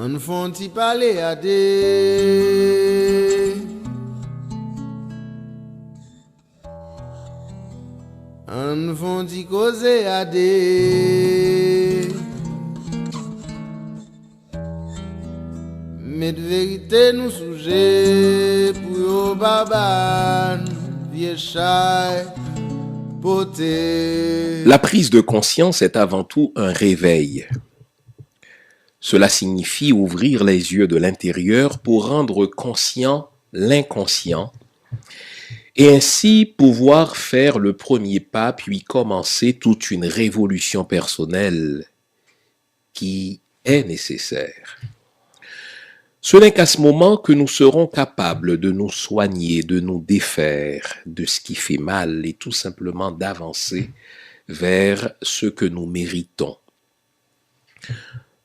On font-y parler à des. On font-y causer à des. Mais de vérité nous souger pour yo baban, vieux chat, poté. La prise de conscience est avant tout un réveil. Cela signifie ouvrir les yeux de l'intérieur pour rendre conscient l'inconscient et ainsi pouvoir faire le premier pas puis commencer toute une révolution personnelle qui est nécessaire. Ce n'est qu'à ce moment que nous serons capables de nous soigner, de nous défaire de ce qui fait mal et tout simplement d'avancer vers ce que nous méritons.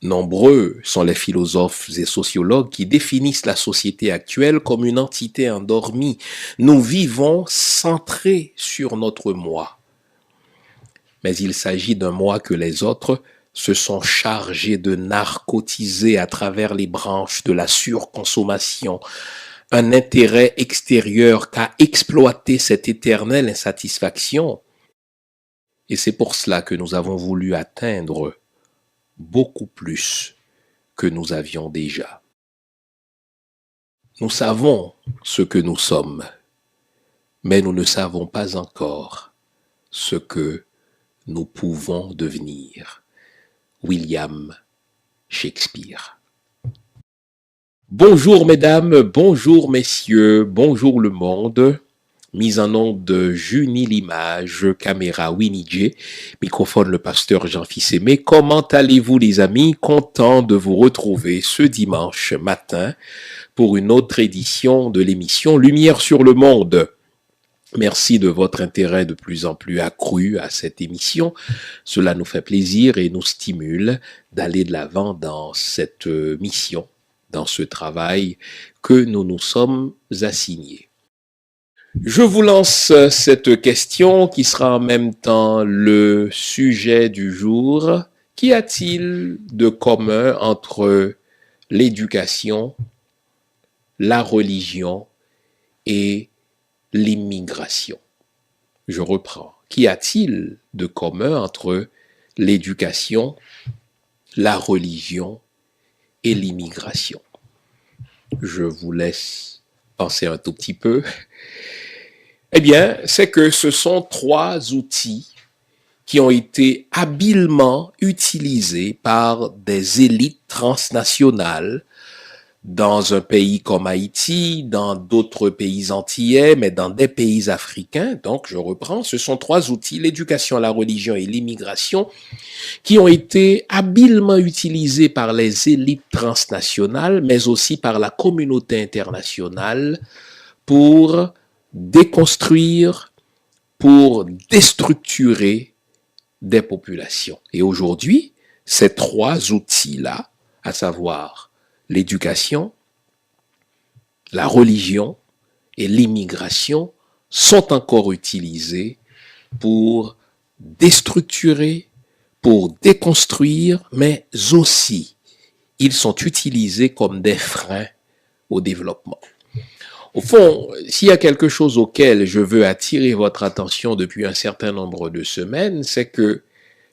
Nombreux sont les philosophes et sociologues qui définissent la société actuelle comme une entité endormie. Nous vivons centrés sur notre moi. Mais il s'agit d'un moi que les autres se sont chargés de narcotiser à travers les branches de la surconsommation, un intérêt extérieur qu'a exploité cette éternelle insatisfaction. Et c'est pour cela que nous avons voulu atteindre beaucoup plus que nous avions déjà. Nous savons ce que nous sommes, mais nous ne savons pas encore ce que nous pouvons devenir. William Shakespeare. Bonjour mesdames, bonjour messieurs, bonjour le monde. Mise en onde de Junie l'image, caméra Winnie J, microphone le pasteur Jean-Fils Aimé. Comment allez-vous les amis? Content de vous retrouver ce dimanche matin pour une autre édition de l'émission Lumière sur le monde. Merci de votre intérêt de plus en plus accru à cette émission. Cela nous fait plaisir et nous stimule d'aller de l'avant dans cette mission, dans ce travail que nous nous sommes assignés. Je vous lance cette question qui sera en même temps le sujet du jour. Qu'y a-t-il de commun entre l'éducation, la religion et l'immigration? Je reprends. Qu'y a-t-il de commun entre l'éducation, la religion et l'immigration? Je vous laisse penser un tout petit peu. Eh bien, c'est que ce sont trois outils qui ont été habilement utilisés par des élites transnationales dans un pays comme Haïti, dans d'autres pays antillais, mais dans des pays africains. Donc, je reprends, ce sont trois outils, l'éducation, la religion et l'immigration, qui ont été habilement utilisés par les élites transnationales, mais aussi par la communauté internationale pour déconstruire, pour déstructurer des populations. Et aujourd'hui, ces trois outils-là, à savoir l'éducation, la religion et l'immigration, sont encore utilisés pour déstructurer, pour déconstruire, mais aussi ils sont utilisés comme des freins au développement. Au fond, s'il y a quelque chose auquel je veux attirer votre attention depuis un certain nombre de semaines, c'est que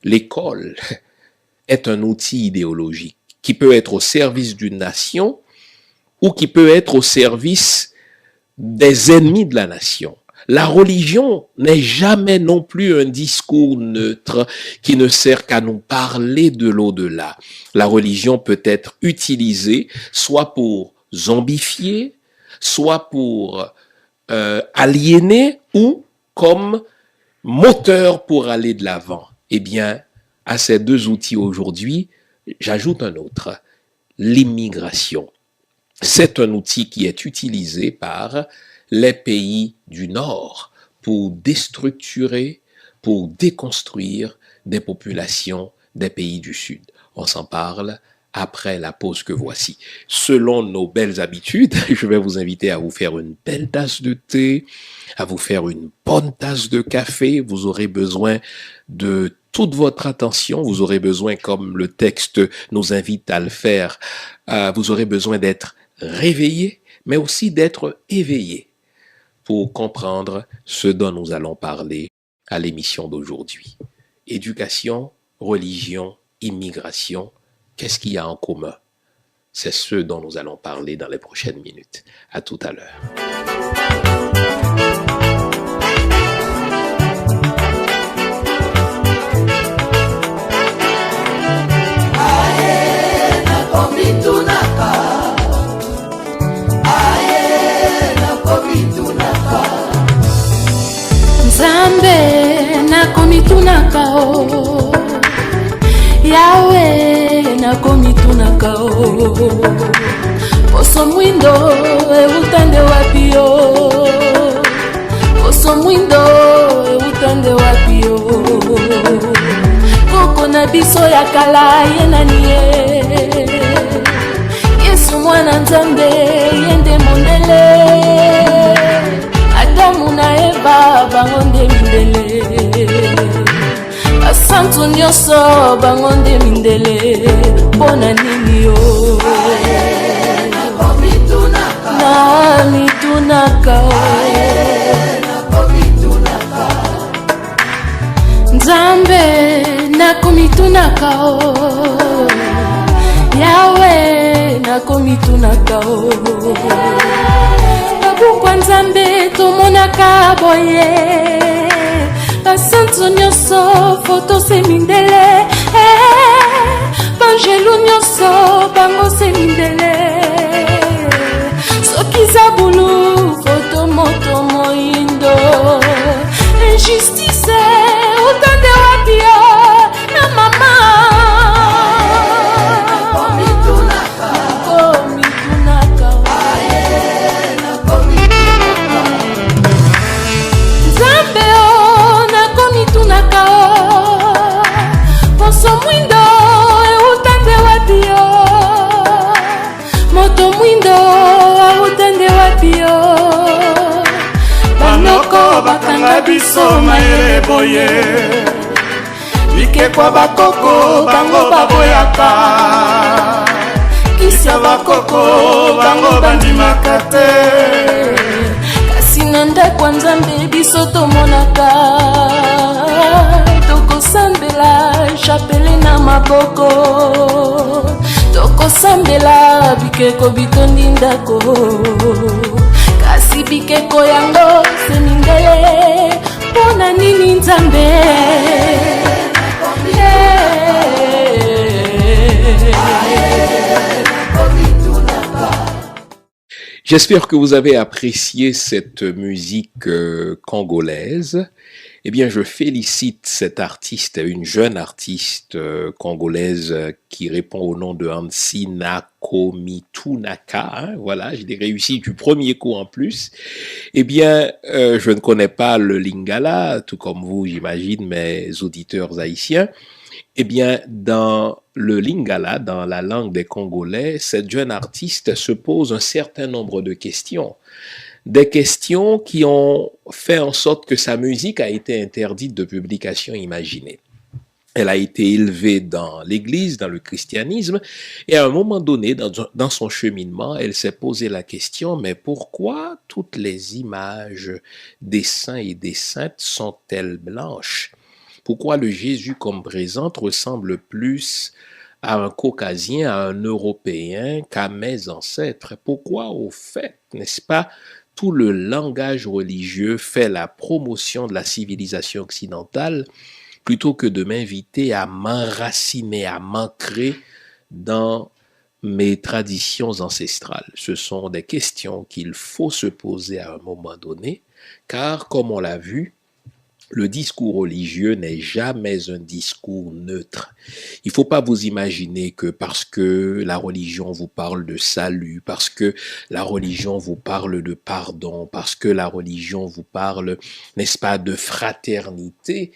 l'école est un outil idéologique qui peut être au service d'une nation ou qui peut être au service des ennemis de la nation. La religion n'est jamais non plus un discours neutre qui ne sert qu'à nous parler de l'au-delà. La religion peut être utilisée soit pour zombifier, soit pour aliéner ou comme moteur pour aller de l'avant. Eh bien, à ces deux outils aujourd'hui, j'ajoute un autre, l'immigration. C'est un outil qui est utilisé par les pays du Nord pour déstructurer, pour déconstruire des populations des pays du Sud. On s'en parle après la pause que voici. Selon nos belles habitudes, je vais vous inviter à vous faire une belle tasse de thé, à vous faire une bonne tasse de café. Vous aurez besoin de toute votre attention. Vous aurez besoin, comme le texte nous invite à le faire, vous aurez besoin d'être réveillé, mais aussi d'être éveillé pour comprendre ce dont nous allons parler à l'émission d'aujourd'hui. Éducation, religion, immigration, qu'est-ce qu'il y a en commun? C'est ce dont nous allons parler dans les prochaines minutes. À tout à l'heure. Nzambe nakomitunaka o, Yawe nakomitunaka o, poso mwindo eutande wapi o, poso mwindo eutande wapi o, koko na biso ya kala ye nani ye, Yesu mwana Nzambe yende mondele, Adamu na Eva bango nde mindele, basantu nyonso bango nde mindele, mpona nini yo na mitunaka Nzambe nakomitunaka o, Yawe nakomitunaka o, Bukwa Nzambe tomonaka boye, basantu nyonso foto se mindele, banjelu nyonso bango se mindele, soki zabulu foto moto moindo, injustice utande wapi yo na mama banoko bakanga biso mayele boye, bikekwa bakoko bango baboyaka, kisa bakoko bango bandimaka te, kasi na ndako Nzambe biso tomonaka, tokosambela chapele na maboko, tokosambela bikeko bitondi ndako, kasi bikeko yango se mindele, mpona nini Nzambe J'espère que vous avez apprécié cette musique congolaise. Eh bien, je félicite cette artiste, une jeune artiste congolaise qui répond au nom de Hansi Nakomitunaka. Hein, voilà, je l'ai réussi du premier coup en plus. Eh bien, je ne connais pas le lingala, tout comme vous, j'imagine, mes auditeurs haïtiens. Eh bien, dans le lingala, dans la langue des Congolais, cette jeune artiste se pose un certain nombre de questions. Des questions qui ont fait en sorte que sa musique a été interdite de publication imaginée. Elle a été élevée dans l'église, dans le christianisme, et à un moment donné, dans son cheminement, elle s'est posé la question, mais pourquoi toutes les images des saints et des saintes sont-elles blanches? Pourquoi le Jésus qu'on me présente ressemble plus à un Caucasien, à un Européen qu'à mes ancêtres? Pourquoi, au fait, n'est-ce pas, tout le langage religieux fait la promotion de la civilisation occidentale plutôt que de m'inviter à m'enraciner, à m'ancrer dans mes traditions ancestrales? Ce sont des questions qu'il faut se poser à un moment donné, car comme on l'a vu, le discours religieux n'est jamais un discours neutre. Il ne faut pas vous imaginer que parce que la religion vous parle de salut, parce que la religion vous parle de pardon, parce que la religion vous parle, n'est-ce pas, de fraternité,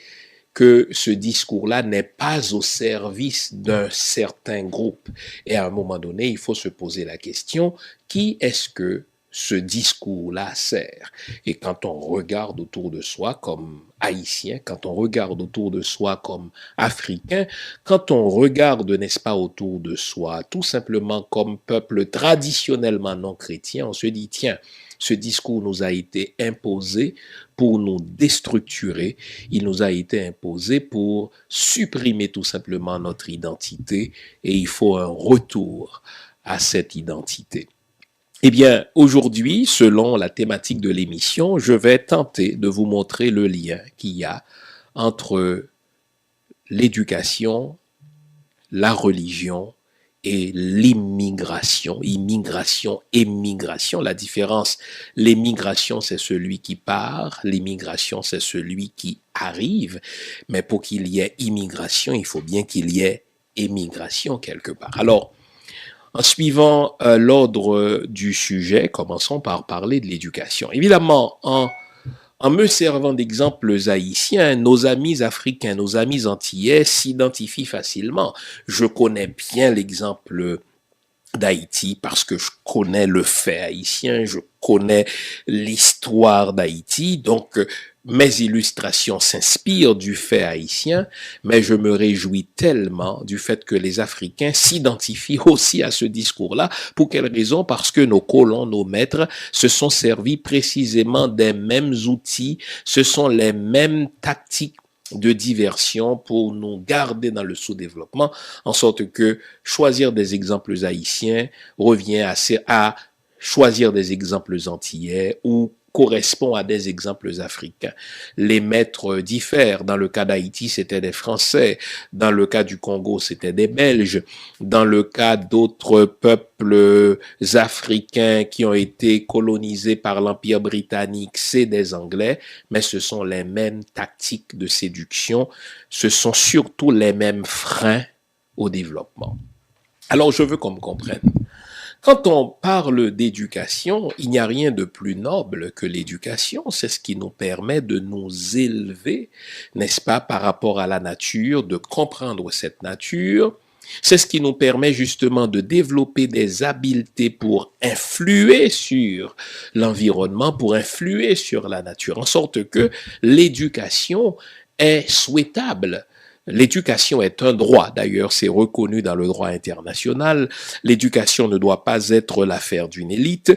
que ce discours-là n'est pas au service d'un certain groupe. Et à un moment donné, il faut se poser la question, qui est-ce que ce discours-là sert? Et quand on regarde autour de soi comme Haïtien, quand on regarde autour de soi comme Africain, quand on regarde, n'est-ce pas, autour de soi, tout simplement comme peuple traditionnellement non chrétien, on se dit, tiens, ce discours nous a été imposé pour nous déstructurer, il nous a été imposé pour supprimer tout simplement notre identité et il faut un retour à cette identité. Eh bien, aujourd'hui, selon la thématique de l'émission, je vais tenter de vous montrer le lien qu'il y a entre l'éducation, la religion et l'immigration. Immigration, émigration. La différence, l'émigration, c'est celui qui part, l'immigration, c'est celui qui arrive. Mais pour qu'il y ait immigration, il faut bien qu'il y ait émigration quelque part. Alors, en suivant l'ordre du sujet, commençons par parler de l'éducation. Évidemment, en me servant d'exemples haïtiens, nos amis africains, nos amis antillais s'identifient facilement. Je connais bien l'exemple d'Haïti parce que je connais le fait haïtien, je connais l'histoire d'Haïti, donc mes illustrations s'inspirent du fait haïtien, mais je me réjouis tellement du fait que les Africains s'identifient aussi à ce discours-là. Pour quelle raison? Parce que nos colons, nos maîtres, se sont servis précisément des mêmes outils, ce sont les mêmes tactiques de diversion pour nous garder dans le sous-développement, en sorte que choisir des exemples haïtiens revient à choisir des exemples antillais ou correspond à des exemples africains. Les maîtres diffèrent. Dans le cas d'Haïti, c'était des Français. Dans le cas du Congo, c'était des Belges. Dans le cas d'autres peuples africains qui ont été colonisés par l'Empire britannique, c'est des Anglais, mais ce sont les mêmes tactiques de séduction. Ce sont surtout les mêmes freins au développement. Alors, je veux qu'on me comprenne. Quand on parle d'éducation, il n'y a rien de plus noble que l'éducation. C'est ce qui nous permet de nous élever, n'est-ce pas, par rapport à la nature, de comprendre cette nature. C'est ce qui nous permet justement de développer des habiletés pour influer sur l'environnement, pour influer sur la nature, en sorte que l'éducation est souhaitable. L'éducation est un droit, d'ailleurs c'est reconnu dans le droit international. L'éducation ne doit pas être l'affaire d'une élite.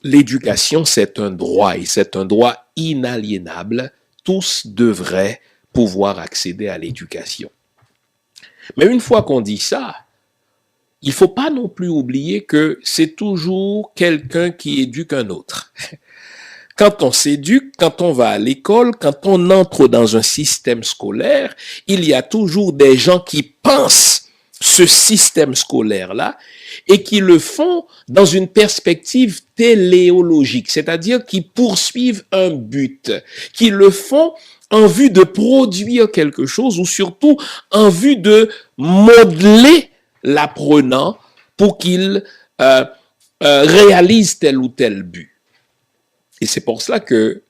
L'éducation c'est un droit et c'est un droit inaliénable. Tous devraient pouvoir accéder à l'éducation. Mais une fois qu'on dit ça, il ne faut pas non plus oublier que c'est toujours quelqu'un qui éduque un autre. Quand on s'éduque, quand on va à l'école, quand on entre dans un système scolaire, il y a toujours des gens qui pensent ce système scolaire-là et qui le font dans une perspective téléologique, c'est-à-dire qui poursuivent un but, qui le font en vue de produire quelque chose ou surtout en vue de modeler l'apprenant pour qu'il réalise tel ou tel but. Et c'est pour cela que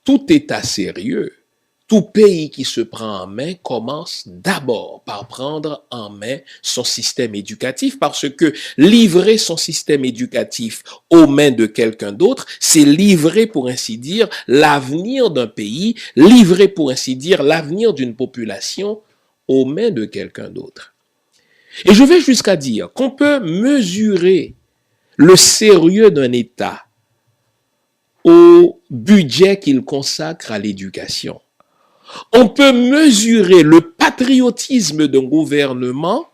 tout État sérieux, tout pays qui se prend en main commence d'abord par prendre en main son système éducatif parce que livrer son système éducatif aux mains de quelqu'un d'autre, c'est livrer pour ainsi dire l'avenir d'un pays, livrer pour ainsi dire l'avenir d'une population aux mains de quelqu'un d'autre. Et je vais jusqu'à dire qu'on peut mesurer le sérieux d'un État au budget qu'il consacre à l'éducation. On peut mesurer le patriotisme d'un gouvernement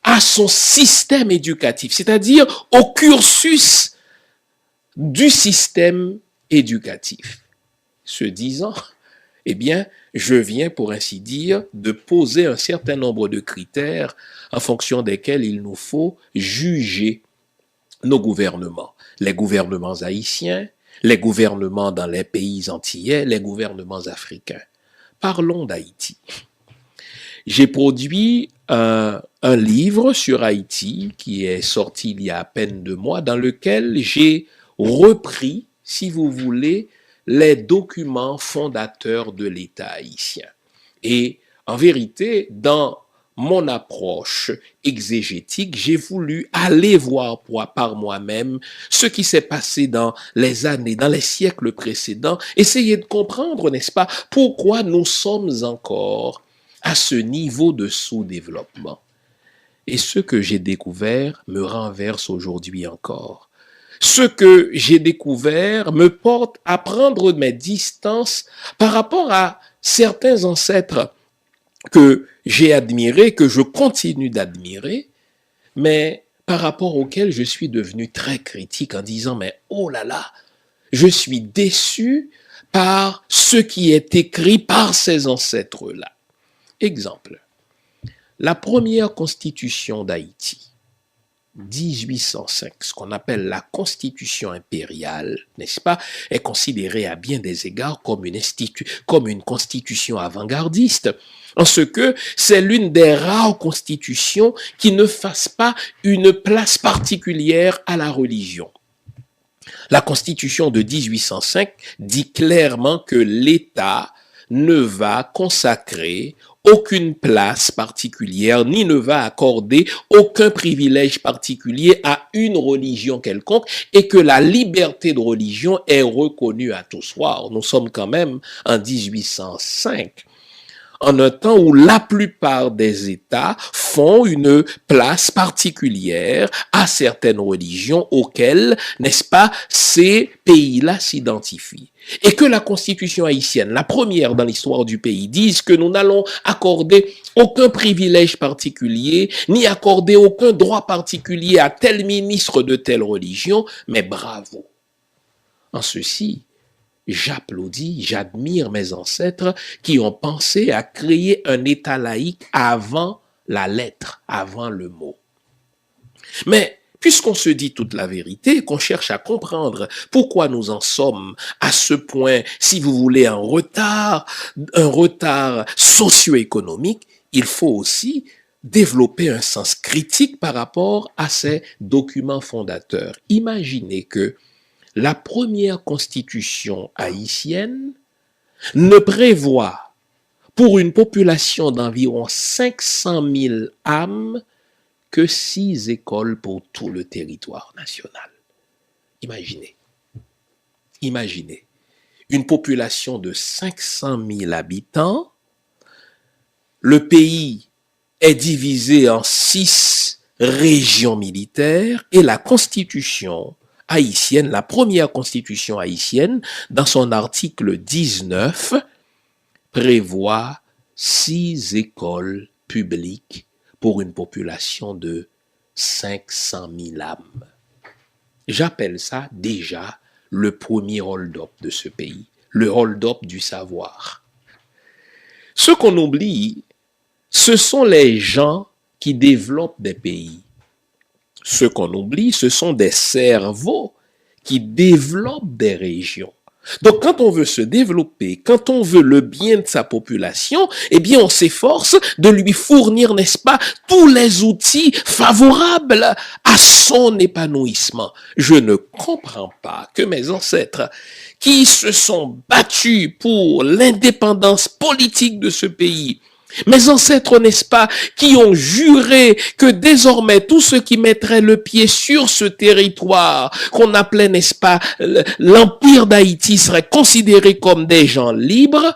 à son système éducatif, c'est-à-dire au cursus du système éducatif. Ce disant, eh bien, je viens pour ainsi dire de poser un certain nombre de critères en fonction desquels il nous faut juger nos gouvernements. Les gouvernements haïtiens, les gouvernements dans les pays antillais, les gouvernements africains. Parlons d'Haïti. J'ai produit un livre sur Haïti qui est sorti il y a à peine 2 mois, dans lequel j'ai repris, si vous voulez, les documents fondateurs de l'État haïtien. Et en vérité, dans mon approche exégétique, j'ai voulu aller voir par moi-même ce qui s'est passé dans les années, dans les siècles précédents, essayer de comprendre, n'est-ce pas, pourquoi nous sommes encore à ce niveau de sous-développement. Et ce que j'ai découvert me renverse aujourd'hui encore. Ce que j'ai découvert me porte à prendre mes distances par rapport à certains ancêtres que j'ai admirés, que je continue d'admirer, mais par rapport auxquels je suis devenu très critique en disant, mais oh là là, je suis déçu par ce qui est écrit par ces ancêtres-là. Exemple, la première constitution d'Haïti, 1805, ce qu'on appelle la constitution impériale, n'est-ce pas, est considérée à bien des égards comme une constitution avant-gardiste, en ce que c'est l'une des rares constitutions qui ne fasse pas une place particulière à la religion. La constitution de 1805 dit clairement que l'État ne va consacrer aucune place particulière, ni ne va accorder aucun privilège particulier à une religion quelconque, et que la liberté de religion est reconnue à tous. Wow, nous sommes quand même en 1805. En un temps où la plupart des États font une place particulière à certaines religions auxquelles, n'est-ce pas, ces pays-là s'identifient. Et que la constitution haïtienne, la première dans l'histoire du pays, dise que nous n'allons accorder aucun privilège particulier, ni accorder aucun droit particulier à tel ministre de telle religion, mais bravo. En ceci, j'applaudis, j'admire mes ancêtres qui ont pensé à créer un État laïque avant la lettre, avant le mot. Mais puisqu'on se dit toute la vérité, qu'on cherche à comprendre pourquoi nous en sommes à ce point, si vous voulez, un retard socio-économique, il faut aussi développer un sens critique par rapport à ces documents fondateurs. Imaginez que la première constitution haïtienne ne prévoit pour une population d'environ 500 000 âmes que 6 écoles pour tout le territoire national. Imaginez une population de 500 000 habitants, le pays est divisé en 6 régions militaires et la constitution haïtienne, la première constitution haïtienne, dans son article 19, prévoit 6 écoles publiques pour une population de 500 000 âmes. J'appelle ça déjà le premier hold-up de ce pays, le hold-up du savoir. Ce qu'on oublie, ce sont les gens qui développent des pays. Ce qu'on oublie, ce sont des cerveaux qui développent des régions. Donc, quand on veut se développer, quand on veut le bien de sa population, eh bien, on s'efforce de lui fournir, n'est-ce pas, tous les outils favorables à son épanouissement. Je ne comprends pas que mes ancêtres, qui se sont battus pour l'indépendance politique de ce pays, mes ancêtres, n'est-ce pas, qui ont juré que désormais tout ce qui mettrait le pied sur ce territoire, qu'on appelait, n'est-ce pas, l'Empire d'Haïti, serait considéré comme des gens libres,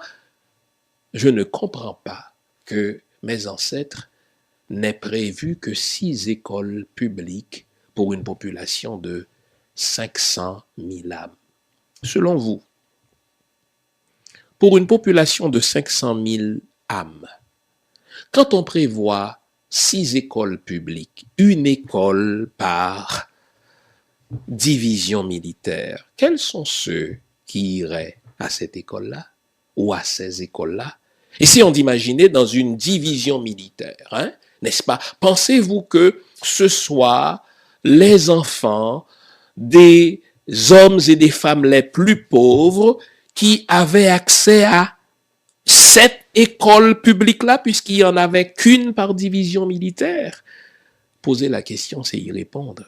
je ne comprends pas que mes ancêtres n'aient prévu que 6 écoles publiques pour une population de 500 000 âmes. Selon vous, pour une population de 500 000 âmes, quand on prévoit 6 écoles publiques, une école par division militaire, quels sont ceux qui iraient à cette école-là ou à ces écoles-là? Essayons d'imaginer dans une division militaire, n'est-ce pas? Pensez-vous que ce soit les enfants des hommes et des femmes les plus pauvres qui avaient accès à cette école publique-là, puisqu'il n'y en avait qu'une par division militaire? Poser la question, c'est y répondre.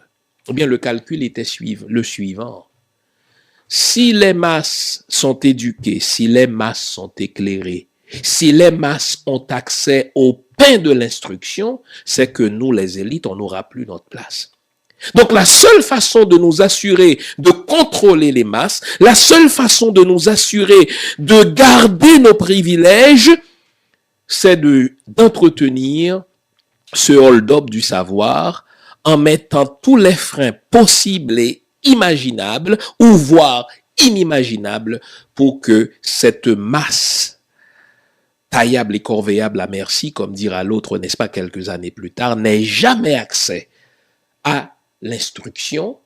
Eh bien, le calcul était le suivant. Si les masses sont éduquées, si les masses sont éclairées, Si les masses ont accès au pain de l'instruction, c'est que nous, les élites, on n'aura plus notre place. Donc la seule façon de nous assurer de contrôler les masses, la seule façon de nous assurer de garder nos privilèges, c'est d'entretenir ce hold-up du savoir en mettant tous les freins possibles et imaginables, ou voire inimaginables, pour que cette masse taillable et corvéable à merci, comme dira l'autre, n'est-ce pas, quelques années plus tard, n'ait jamais accès à l'instruction,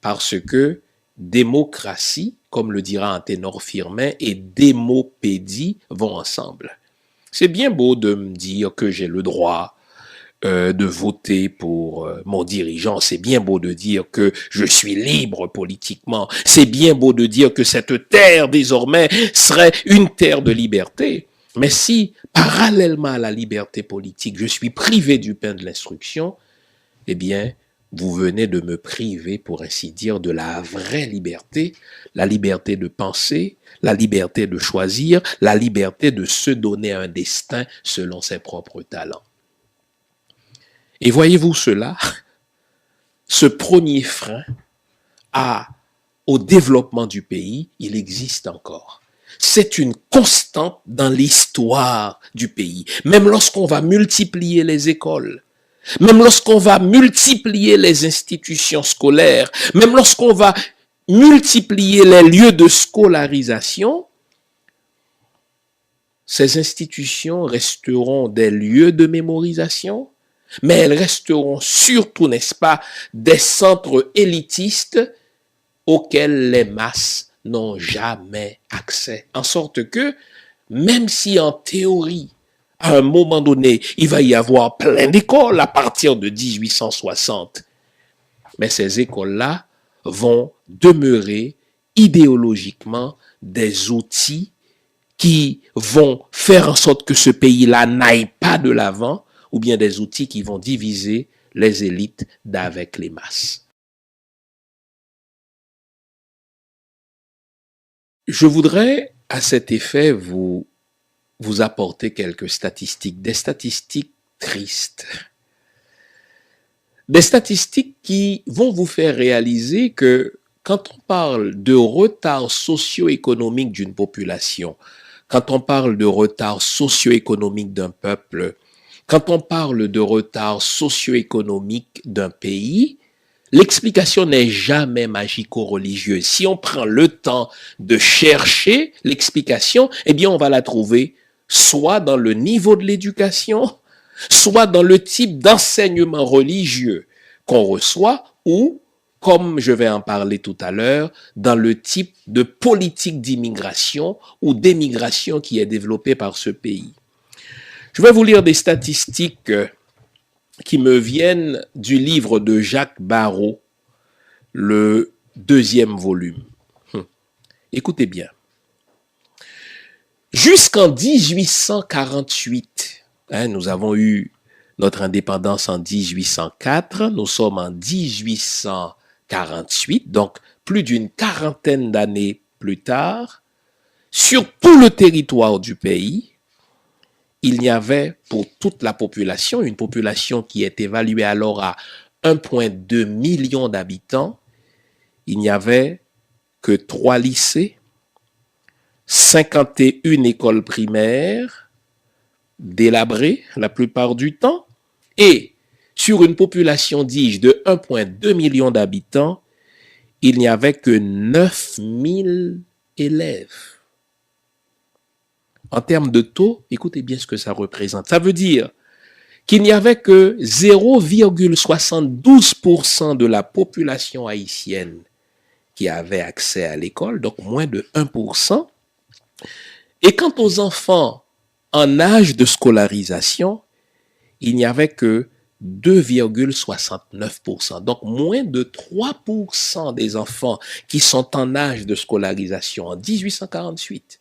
parce que démocratie, comme le dira un ténor Firmin, et démopédie vont ensemble. C'est bien beau de me dire que j'ai le droit de voter pour mon dirigeant. C'est bien beau de dire que je suis libre politiquement. C'est bien beau de dire que cette terre désormais serait une terre de liberté. Mais si, parallèlement à la liberté politique, je suis privé du pain de l'instruction, eh bien, vous venez de me priver, pour ainsi dire, de la vraie liberté, la liberté de penser, la liberté de choisir, la liberté de se donner un destin selon ses propres talents. Et voyez-vous cela, ce premier frein au développement du pays, il existe encore. C'est une constante dans l'histoire du pays. Même lorsqu'on va multiplier les écoles, même lorsqu'on va multiplier les institutions scolaires, même lorsqu'on va multiplier les lieux de scolarisation, ces institutions resteront des lieux de mémorisation, mais elles resteront surtout, n'est-ce pas, des centres élitistes auxquels les masses n'ont jamais accès. En sorte que, même si en théorie, à un moment donné, il va y avoir plein d'écoles à partir de 1860, mais ces écoles-là vont demeurer idéologiquement des outils qui vont faire en sorte que ce pays-là n'aille pas de l'avant, ou bien des outils qui vont diviser les élites d'avec les masses. Je voudrais, à cet effet, vous apporter quelques statistiques, des statistiques tristes. Des statistiques qui vont vous faire réaliser que quand on parle de retard socio-économique d'une population, quand on parle de retard socio-économique d'un peuple, quand on parle de retard socio-économique d'un pays, l'explication n'est jamais magico-religieuse. Si on prend le temps de chercher l'explication, eh bien on va la trouver soit dans le niveau de l'éducation, soit dans le type d'enseignement religieux qu'on reçoit, ou, comme je vais en parler tout à l'heure, dans le type de politique d'immigration ou d'émigration qui est développée par ce pays. Je vais vous lire des statistiques qui me viennent du livre de Jacques Barrot, le 2e volume. Écoutez bien. Jusqu'en 1848, nous avons eu notre indépendance en 1804, nous sommes en 1848, donc plus d'une quarantaine d'années plus tard, sur tout le territoire du pays, il y avait pour toute la population, une population qui est évaluée alors à 1,2 million d'habitants, il n'y avait que 3 lycées, 51 écoles primaires, délabrées la plupart du temps, et sur une population, dis-je, de 1,2 million d'habitants, il n'y avait que 9000 élèves. En termes de taux, écoutez bien ce que ça représente. Ça veut dire qu'il n'y avait que 0,72% de la population haïtienne qui avait accès à l'école, donc moins de 1%. Et quant aux enfants en âge de scolarisation, il n'y avait que 2,69%. Donc moins de 3% des enfants qui sont en âge de scolarisation en 1848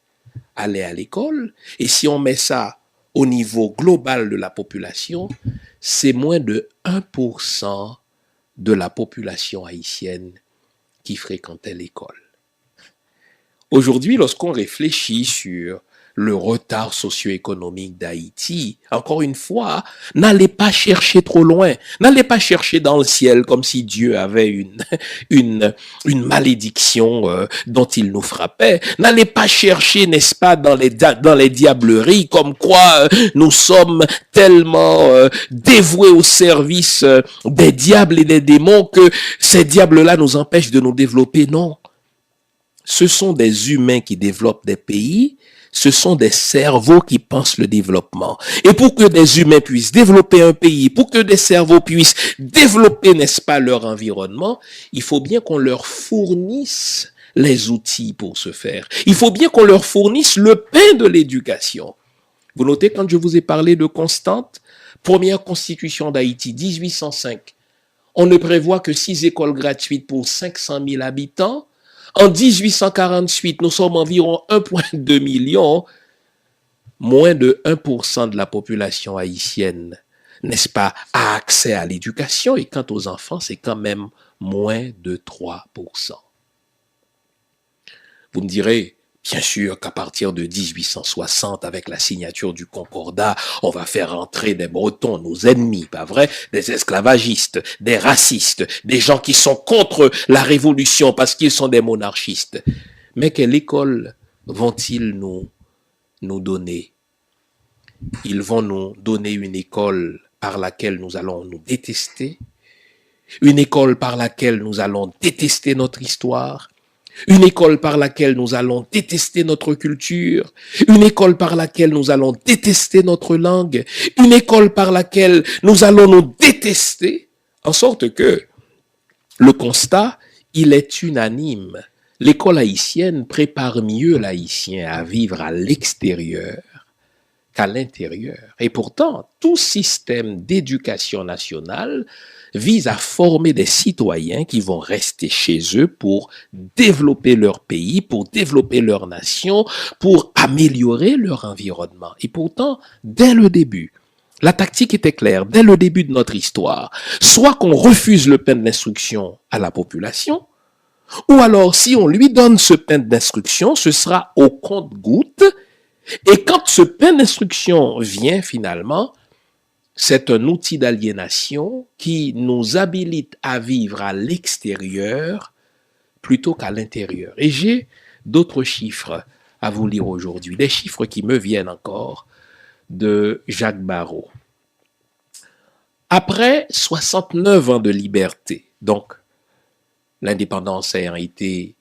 allaient à l'école. Et si on met ça au niveau global de la population, c'est moins de 1% de la population haïtienne qui fréquentait l'école. Aujourd'hui, lorsqu'on réfléchit sur le retard socio-économique d'Haïti. Encore une fois, n'allez pas chercher trop loin. N'allez pas chercher dans le ciel comme si Dieu avait une malédiction dont il nous frappait. N'allez pas chercher, n'est-ce pas, dans les diableries comme quoi nous sommes tellement dévoués au service des diables et des démons que ces diables-là nous empêchent de nous développer. Non. Ce sont des humains qui développent des pays. Ce sont des cerveaux qui pensent le développement. Et pour que des humains puissent développer un pays, pour que des cerveaux puissent développer, n'est-ce pas, leur environnement, il faut bien qu'on leur fournisse les outils pour ce faire. Il faut bien qu'on leur fournisse le pain de l'éducation. Vous notez quand je vous ai parlé de Constante, première constitution d'Haïti, 1805. On ne prévoit que 6 écoles gratuites pour 500 000 habitants. En 1848, nous sommes environ 1,2 million, moins de 1% de la population haïtienne, n'est-ce pas, a accès à l'éducation, et quant aux enfants, c'est quand même moins de 3%. Vous me direz, bien sûr qu'à partir de 1860, avec la signature du Concordat, on va faire entrer des Bretons, nos ennemis, pas vrai? Des esclavagistes, des racistes, des gens qui sont contre la révolution parce qu'ils sont des monarchistes. Mais quelle école vont-ils nous donner? Ils vont nous donner une école par laquelle nous allons nous détester, une école par laquelle nous allons détester notre histoire, une école par laquelle nous allons détester notre culture, une école par laquelle nous allons détester notre langue, une école par laquelle nous allons nous détester, en sorte que le constat, il est unanime. L'école haïtienne prépare mieux l'haïtien à vivre à l'extérieur qu'à l'intérieur. Et pourtant, tout système d'éducation nationale vise à former des citoyens qui vont rester chez eux pour développer leur pays, pour développer leur nation, pour améliorer leur environnement. Et pourtant, dès le début, la tactique était claire, dès le début de notre histoire. Soit qu'on refuse le pain d'instruction à la population, ou alors si on lui donne ce pain d'instruction, ce sera au compte-gouttes. Et quand ce pain d'instruction vient finalement, c'est un outil d'aliénation qui nous habilite à vivre à l'extérieur plutôt qu'à l'intérieur. Et j'ai d'autres chiffres à vous lire aujourd'hui, des chiffres qui me viennent encore de Jacques Barrot. Après 69 ans de liberté, donc l'indépendance ayant été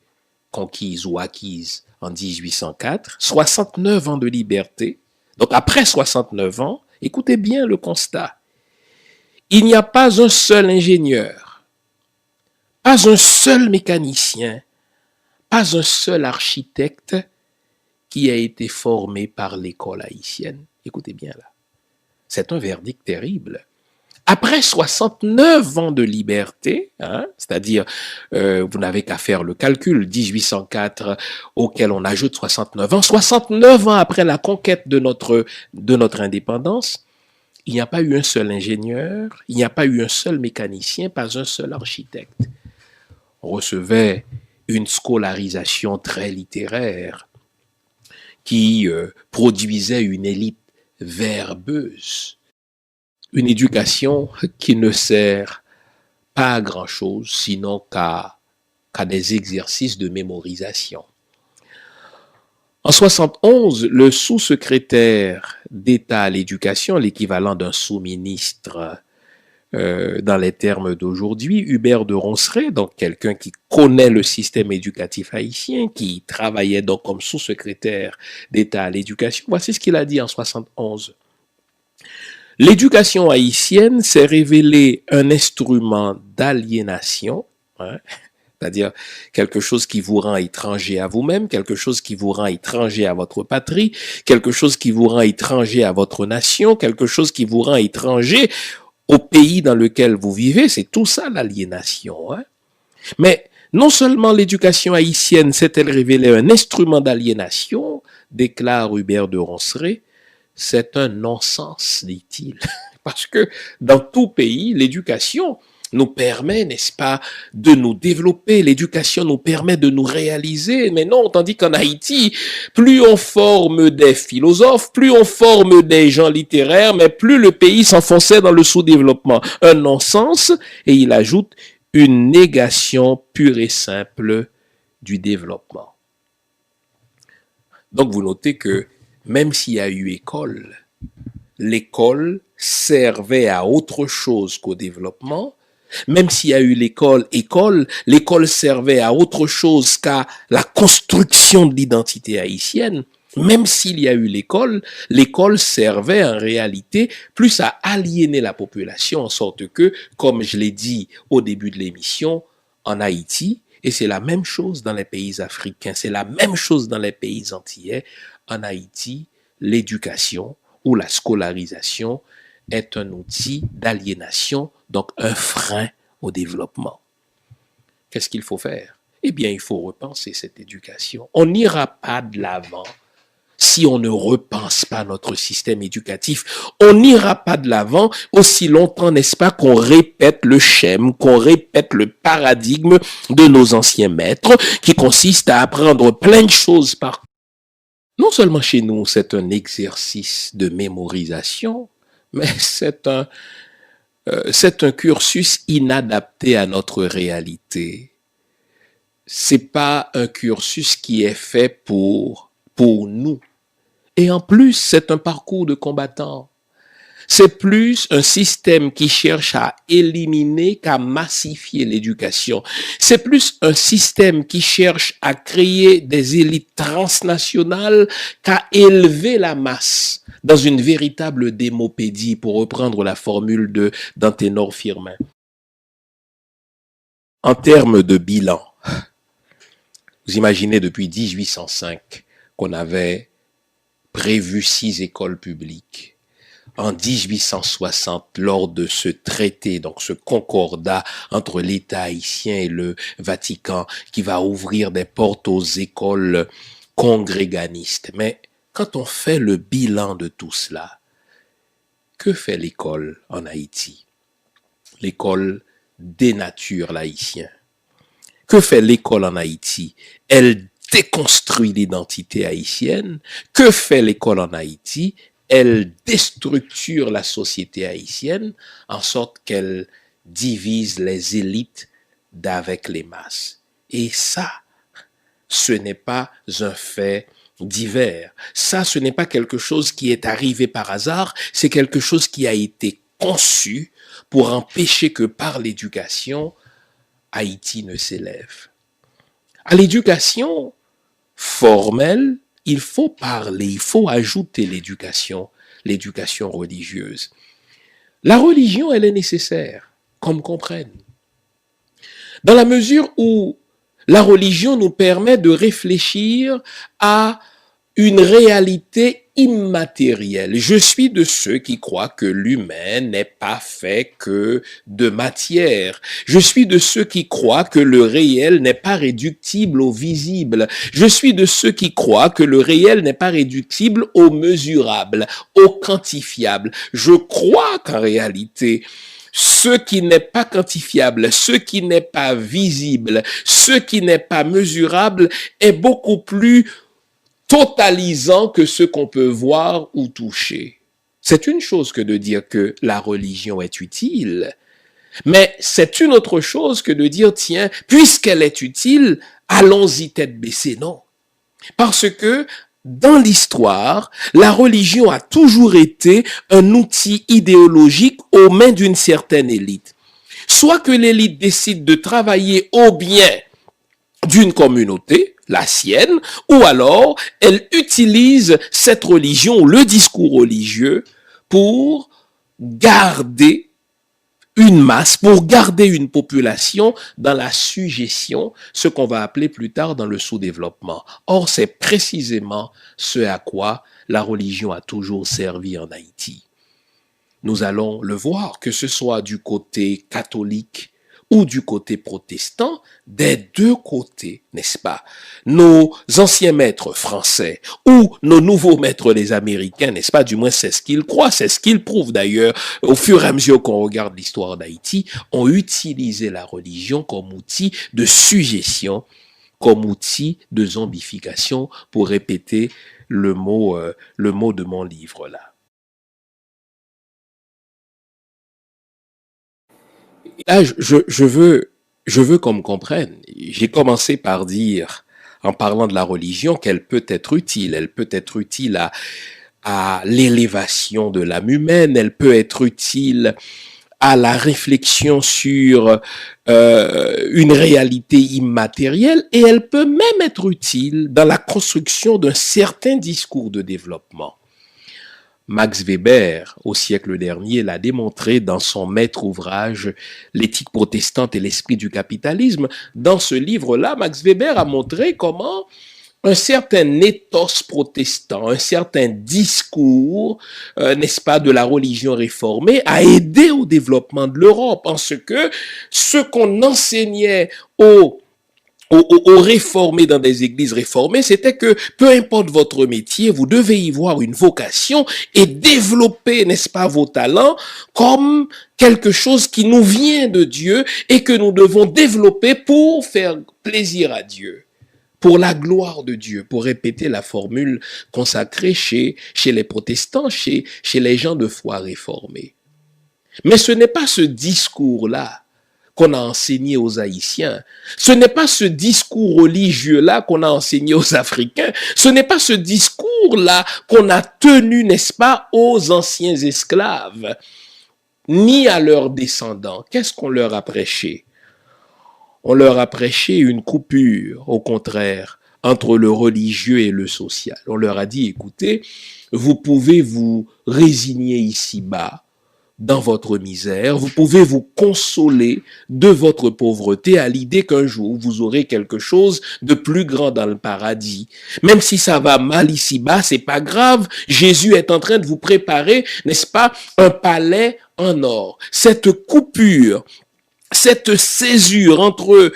conquise ou acquise en 1804, 69 ans de liberté, donc après 69 ans, écoutez bien le constat. Il n'y a pas un seul ingénieur, pas un seul mécanicien, pas un seul architecte qui a été formé par l'école haïtienne. Écoutez bien là. C'est un verdict terrible. Après 69 ans de liberté, c'est-à-dire, vous n'avez qu'à faire le calcul, 1804 auquel on ajoute 69 ans après la conquête de notre indépendance, il n'y a pas eu un seul ingénieur, il n'y a pas eu un seul mécanicien, pas un seul architecte. On recevait une scolarisation très littéraire qui produisait une élite verbeuse. Une éducation qui ne sert pas à grand-chose, sinon qu'à des exercices de mémorisation. En 71, le sous-secrétaire d'État à l'éducation, l'équivalent d'un sous-ministre dans les termes d'aujourd'hui, Hubert de Ronceret, donc quelqu'un qui connaît le système éducatif haïtien, qui travaillait donc comme sous-secrétaire d'État à l'éducation, voici ce qu'il a dit en 71. L'éducation haïtienne s'est révélée un instrument d'aliénation, c'est-à-dire quelque chose qui vous rend étranger à vous-même, quelque chose qui vous rend étranger à votre patrie, quelque chose qui vous rend étranger à votre nation, quelque chose qui vous rend étranger au pays dans lequel vous vivez. C'est tout ça l'aliénation. Mais non seulement l'éducation haïtienne s'est-elle révélée un instrument d'aliénation, déclare Hubert de Ronceret, c'est un non-sens, dit-il. Parce que dans tout pays, l'éducation, nous permet, n'est-ce pas, de nous développer, l'éducation nous permet de nous réaliser, mais non, tandis qu'en Haïti, plus on forme des philosophes, plus on forme des gens littéraires, mais plus le pays s'enfonçait dans le sous-développement. Un non-sens, et il ajoute une négation pure et simple du développement. Donc vous notez que même s'il y a eu école, l'école servait à autre chose qu'au développement. Même s'il y a eu l'école, l'école servait à autre chose qu'à la construction de l'identité haïtienne. Même s'il y a eu l'école servait en réalité plus à aliéner la population en sorte que, comme je l'ai dit au début de l'émission, en Haïti, et c'est la même chose dans les pays africains, c'est la même chose dans les pays antillais, en Haïti, l'éducation ou la scolarisation est un outil d'aliénation, donc un frein au développement. Qu'est-ce qu'il faut faire? Eh bien, il faut repenser cette éducation. On n'ira pas de l'avant si on ne repense pas notre système éducatif. On n'ira pas de l'avant aussi longtemps, n'est-ce pas, qu'on répète le schème, qu'on répète le paradigme de nos anciens maîtres, qui consiste à apprendre plein de choses par... Non seulement chez nous, c'est un exercice de mémorisation, mais c'est un cursus inadapté à notre réalité. C'est pas un cursus qui est fait pour nous. Et en plus, c'est un parcours de combattant. C'est plus un système qui cherche à éliminer qu'à massifier l'éducation. C'est plus un système qui cherche à créer des élites transnationales qu'à élever la masse dans une véritable démopédie, pour reprendre la formule d'Anténor Firmin. En termes de bilan, vous imaginez depuis 1805 qu'on avait prévu 6 écoles publiques. En 1860, lors de ce traité, donc ce concordat entre l'État haïtien et le Vatican, qui va ouvrir des portes aux écoles congréganistes. Mais quand on fait le bilan de tout cela, que fait l'école en Haïti? L'école dénature l'haïtien. Que fait l'école en Haïti? Elle déconstruit l'identité haïtienne. Que fait l'école en Haïti? Elle déstructure la société haïtienne en sorte qu'elle divise les élites d'avec les masses. Et ça, ce n'est pas un fait divers. Ça, ce n'est pas quelque chose qui est arrivé par hasard, c'est quelque chose qui a été conçu pour empêcher que par l'éducation, Haïti ne s'élève. À l'éducation formelle, il faut parler, il faut ajouter l'éducation religieuse. La religion, elle est nécessaire, qu'on comprenne. Dans la mesure où la religion nous permet de réfléchir à une réalité immatérielle. Je suis de ceux qui croient que l'humain n'est pas fait que de matière. Je suis de ceux qui croient que le réel n'est pas réductible au visible. Je suis de ceux qui croient que le réel n'est pas réductible au mesurable, au quantifiable. Je crois qu'en réalité, ce qui n'est pas quantifiable, ce qui n'est pas visible, ce qui n'est pas mesurable est beaucoup plus totalisant que ce qu'on peut voir ou toucher. C'est une chose que de dire que la religion est utile, mais c'est une autre chose que de dire, tiens, puisqu'elle est utile, allons-y tête baissée. Non. Parce que dans l'histoire, la religion a toujours été un outil idéologique aux mains d'une certaine élite. Soit que l'élite décide de travailler au bien d'une communauté, la sienne, ou alors elle utilise cette religion, le discours religieux, pour garder une masse, pour garder une population dans la suggestion, ce qu'on va appeler plus tard dans le sous-développement. Or, c'est précisément ce à quoi la religion a toujours servi en Haïti. Nous allons le voir, que ce soit du côté catholique, ou du côté protestant, des deux côtés, n'est-ce pas? Nos anciens maîtres français ou nos nouveaux maîtres les Américains, n'est-ce pas? Du moins, c'est ce qu'ils croient, c'est ce qu'ils prouvent d'ailleurs. Au fur et à mesure qu'on regarde l'histoire d'Haïti, ont utilisé la religion comme outil de suggestion, comme outil de zombification, pour répéter le mot de mon livre là. Là, je veux qu'on me comprenne. J'ai commencé par dire, en parlant de la religion, qu'elle peut être utile. Elle peut être utile à l'élévation de l'âme humaine. Elle peut être utile à la réflexion sur une réalité immatérielle. Et elle peut même être utile dans la construction d'un certain discours de développement. Max Weber, au siècle dernier, l'a démontré dans son maître ouvrage « L'éthique protestante et l'esprit du capitalisme ». Dans ce livre-là, Max Weber a montré comment un certain ethos protestant, un certain discours, n'est-ce pas, de la religion réformée a aidé au développement de l'Europe, en ce que ce qu'on enseignait aux réformés dans des églises réformées, c'était que peu importe votre métier, vous devez y voir une vocation et développer, n'est-ce pas, vos talents comme quelque chose qui nous vient de Dieu et que nous devons développer pour faire plaisir à Dieu, pour la gloire de Dieu, pour répéter la formule consacrée chez les protestants, chez les gens de foi réformés. Mais ce n'est pas ce discours-là qu'on a enseigné aux Haïtiens. Ce n'est pas ce discours religieux-là qu'on a enseigné aux Africains. Ce n'est pas ce discours-là qu'on a tenu, n'est-ce pas, aux anciens esclaves, ni à leurs descendants. Qu'est-ce qu'on leur a prêché? On leur a prêché une coupure, au contraire, entre le religieux et le social. On leur a dit, écoutez, vous pouvez vous résigner ici-bas, dans votre misère, vous pouvez vous consoler de votre pauvreté à l'idée qu'un jour vous aurez quelque chose de plus grand dans le paradis. Même si ça va mal ici-bas, c'est pas grave. Jésus est en train de vous préparer, n'est-ce pas, un palais en or. Cette coupure, cette césure entre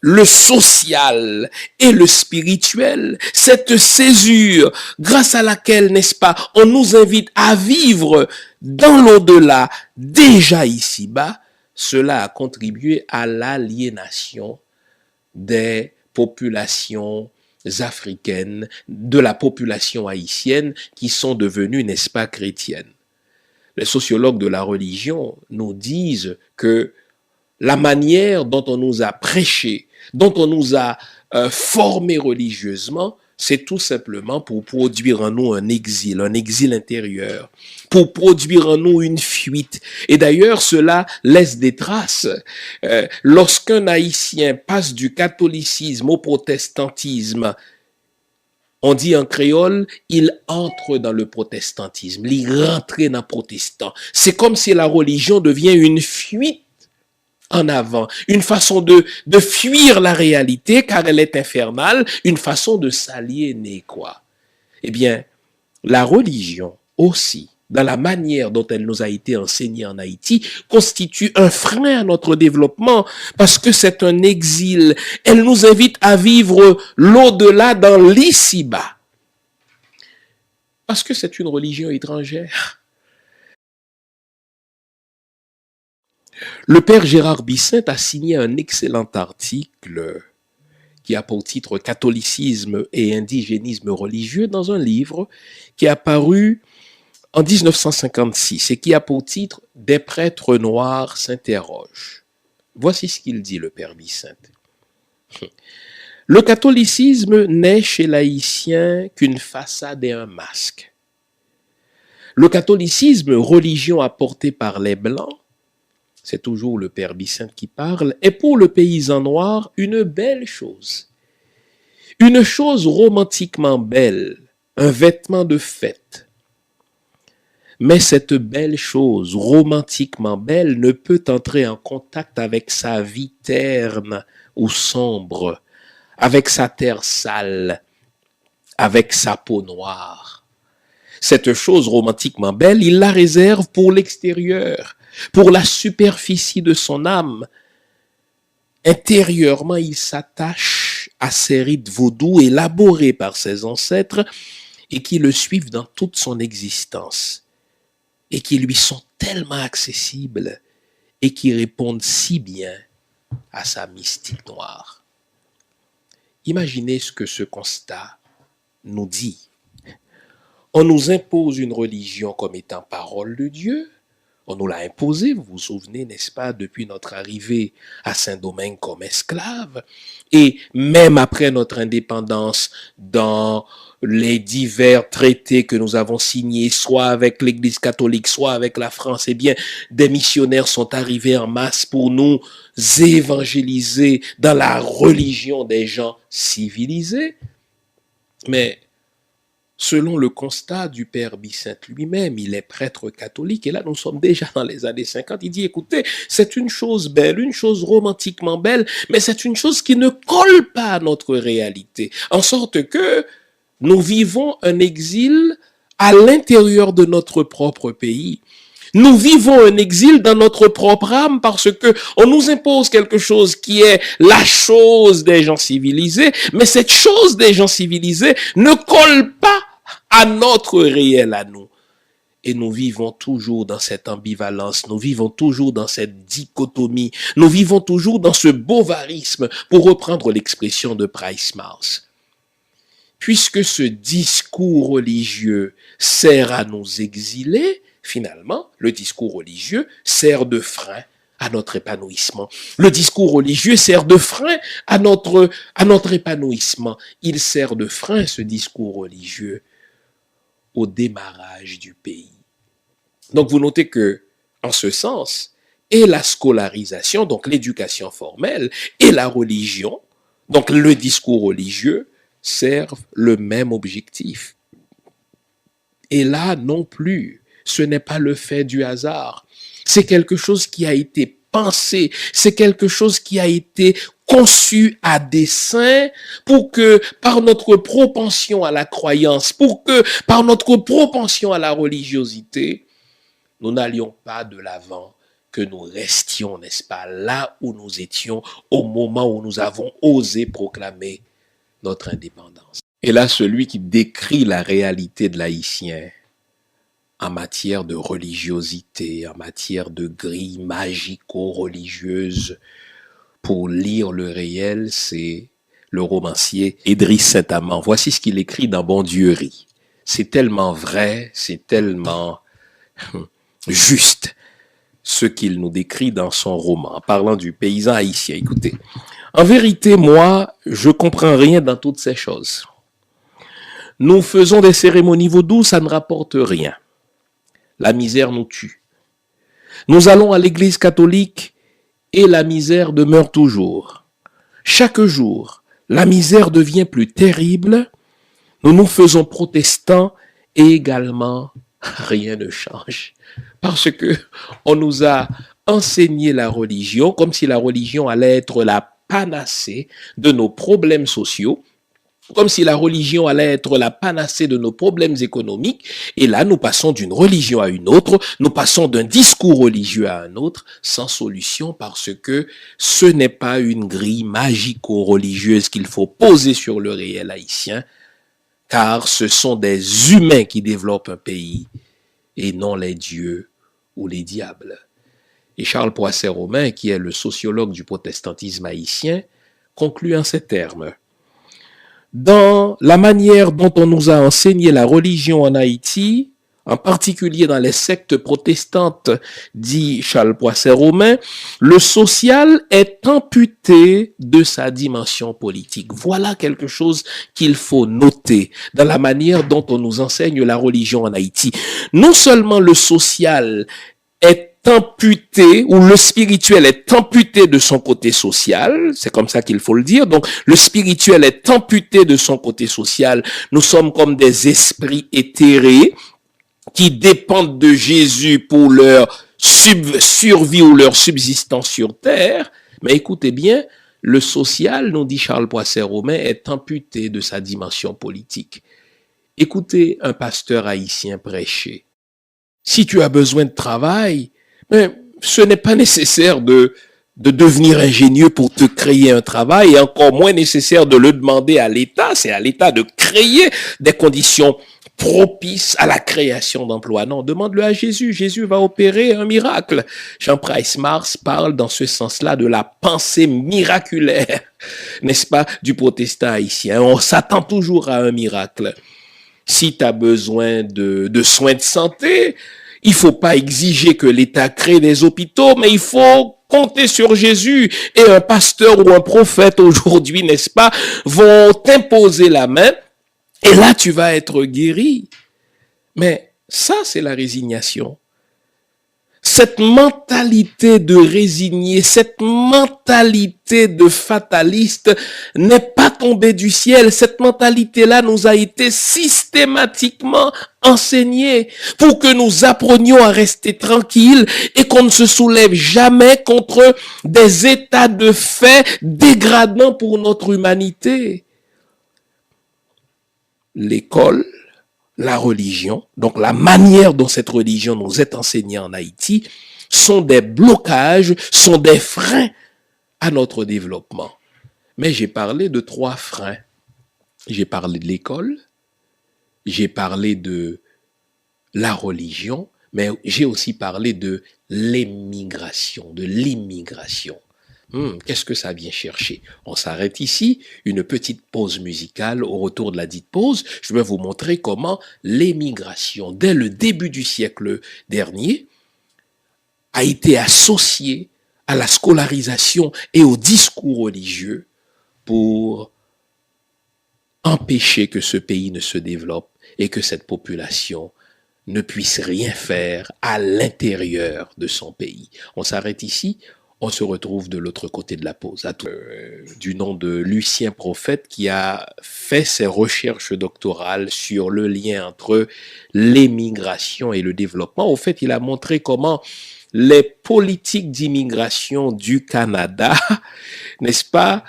le social et le spirituel, cette césure grâce à laquelle, n'est-ce pas, on nous invite à vivre dans l'au-delà, déjà ici-bas, cela a contribué à l'aliénation des populations africaines, de la population haïtienne qui sont devenues, n'est-ce pas, chrétiennes. Les sociologues de la religion nous disent que la manière dont on nous a prêché, dont on nous a formés religieusement, c'est tout simplement pour produire en nous un exil intérieur, pour produire en nous une fuite. Et d'ailleurs, cela laisse des traces. Lorsqu'un Haïtien passe du catholicisme au protestantisme, on dit en créole, il entre dans le protestantisme, il rentre dans le protestant. C'est comme si la religion devient une fuite en avant, une façon de fuir la réalité car elle est infernale, une façon de s'aliéner, quoi. Eh bien, la religion aussi, dans la manière dont elle nous a été enseignée en Haïti, constitue un frein à notre développement parce que c'est un exil. Elle nous invite à vivre l'au-delà dans l'ici-bas. Parce que c'est une religion étrangère. Le père Gérard Bissint a signé un excellent article qui a pour titre « Catholicisme et indigénisme religieux » dans un livre qui est apparu en 1956 et qui a pour titre « Des prêtres noirs s'interrogent ». Voici ce qu'il dit, le père Bissint. Le catholicisme n'est chez l'haïtien qu'une façade et un masque. Le catholicisme, religion apportée par les Blancs, c'est toujours le père Bissint qui parle, est pour le paysan noir une belle chose. Une chose romantiquement belle, un vêtement de fête. Mais cette belle chose, romantiquement belle, ne peut entrer en contact avec sa vie terne ou sombre, avec sa terre sale, avec sa peau noire. Cette chose romantiquement belle, il la réserve pour l'extérieur, pour la superficie de son âme. intérieurement, il s'attache à ces rites vaudous élaborés par ses ancêtres et qui le suivent dans toute son existence et qui lui sont tellement accessibles et qui répondent si bien à sa mystique noire. Imaginez ce que ce constat nous dit. On nous impose une religion comme étant parole de Dieu. On nous l'a imposée, vous vous souvenez, n'est-ce pas, depuis notre arrivée à Saint-Domingue comme esclaves. Et même après notre indépendance, dans les divers traités que nous avons signés, soit avec l'Église catholique, soit avec la France, eh bien, des missionnaires sont arrivés en masse pour nous évangéliser dans la religion des gens civilisés. Mais selon le constat du Père Bicinte lui-même, il est prêtre catholique, et là nous sommes déjà dans les années 50, il dit, écoutez, c'est une chose belle, une chose romantiquement belle, mais c'est une chose qui ne colle pas à notre réalité, en sorte que nous vivons un exil à l'intérieur de notre propre pays. Nous vivons un exil dans notre propre âme parce que on nous impose quelque chose qui est la chose des gens civilisés, mais cette chose des gens civilisés ne colle pas à notre réel à nous. Et nous vivons toujours dans cette ambivalence, nous vivons toujours dans cette dichotomie, nous vivons toujours dans ce bovarisme, pour reprendre l'expression de Price Mars. Puisque ce discours religieux sert à nous exiler, finalement, le discours religieux sert de frein à notre épanouissement. Le discours religieux sert de frein à notre épanouissement. Il sert de frein, ce discours religieux, au démarrage du pays. Donc vous notez que, en ce sens, et la scolarisation, donc l'éducation formelle, et la religion, donc le discours religieux, servent le même objectif. Et là non plus, ce n'est pas le fait du hasard. C'est quelque chose qui a été pensé, c'est quelque chose qui a été conçu à dessein pour que par notre propension à la croyance, pour que par notre propension à la religiosité, nous n'allions pas de l'avant, que nous restions, n'est-ce pas, là où nous étions au moment où nous avons osé proclamer notre indépendance. Et là, celui qui décrit la réalité de l'haïtien en matière de religiosité, en matière de grille magico-religieuse, pour lire le réel, c'est le romancier Idriss Saint-Amand. Voici ce qu'il écrit dans Bon Dieu rit. C'est tellement vrai, c'est tellement juste ce qu'il nous décrit dans son roman, en parlant du paysan haïtien. Écoutez, en vérité, moi, je comprends rien dans toutes ces choses. Nous faisons des cérémonies vaudou, ça ne rapporte rien. La misère nous tue. Nous allons à l'église catholique et la misère demeure toujours. Chaque jour, la misère devient plus terrible. Nous nous faisons protestants et également rien ne change. Parce que on nous a enseigné la religion comme si la religion allait être la panacée de nos problèmes sociaux, comme si la religion allait être la panacée de nos problèmes économiques. Et là, nous passons d'une religion à une autre, nous passons d'un discours religieux à un autre, sans solution, parce que ce n'est pas une grille magico-religieuse qu'il faut poser sur le réel haïtien, car ce sont des humains qui développent un pays, et non les dieux ou les diables. Et Charles Poisset-Romain, qui est le sociologue du protestantisme haïtien, conclut en ces termes. Dans la manière dont on nous a enseigné la religion en Haïti, en particulier dans les sectes protestantes, dit Charles Poisset-Romain, le social est amputé de sa dimension politique. Voilà quelque chose qu'il faut noter dans la manière dont on nous enseigne la religion en Haïti. Non seulement le social est amputé, ou le spirituel est amputé de son côté social, c'est comme ça qu'il faut le dire, donc le spirituel est amputé de son côté social, nous sommes comme des esprits éthérés qui dépendent de Jésus pour leur survie ou leur subsistance sur terre, mais écoutez bien, le social, nous dit Charles Poisset-Romain, est amputé de sa dimension politique. Écoutez un pasteur haïtien prêcher. Si tu as besoin de travail, mais ce n'est pas nécessaire de de devenir ingénieux pour te créer un travail et encore moins nécessaire de le demander à l'État. C'est à l'État de créer des conditions propices à la création d'emplois. Non, demande-le à Jésus. Jésus va opérer un miracle. Jean Price Mars parle dans ce sens-là de la pensée miraculaire, n'est-ce pas, du protestant haïtien. On s'attend toujours à un miracle. Si tu as besoin de soins de santé, il faut pas exiger que l'État crée des hôpitaux, mais il faut compter sur Jésus. Et un pasteur ou un prophète aujourd'hui, n'est-ce pas, vont t'imposer la main et là tu vas être guéri. Mais ça, c'est la résignation. Cette mentalité de résigné, cette mentalité de fataliste n'est pas tombée du ciel. Cette mentalité-là nous a été systématiquement enseignée pour que nous apprenions à rester tranquilles et qu'on ne se soulève jamais contre des états de fait dégradants pour notre humanité. L'école, la religion, donc la manière dont cette religion nous est enseignée en Haïti, sont des blocages, sont des freins à notre développement. Mais j'ai parlé de 3 freins. J'ai parlé de l'école, j'ai parlé de la religion, mais j'ai aussi parlé de l'émigration, de l'immigration. Qu'est-ce que ça vient chercher? On s'arrête ici, une petite pause musicale. Au retour de la dite pause, je vais vous montrer comment l'émigration, dès le début du siècle dernier, a été associée à la scolarisation et au discours religieux pour empêcher que ce pays ne se développe et que cette population ne puisse rien faire à l'intérieur de son pays. On s'arrête ici. On se retrouve de l'autre côté de la pause. Du nom de Lucien Prophète qui a fait ses recherches doctorales sur le lien entre l'émigration et le développement. Au fait, il a montré comment les politiques d'immigration du Canada, n'est-ce pas,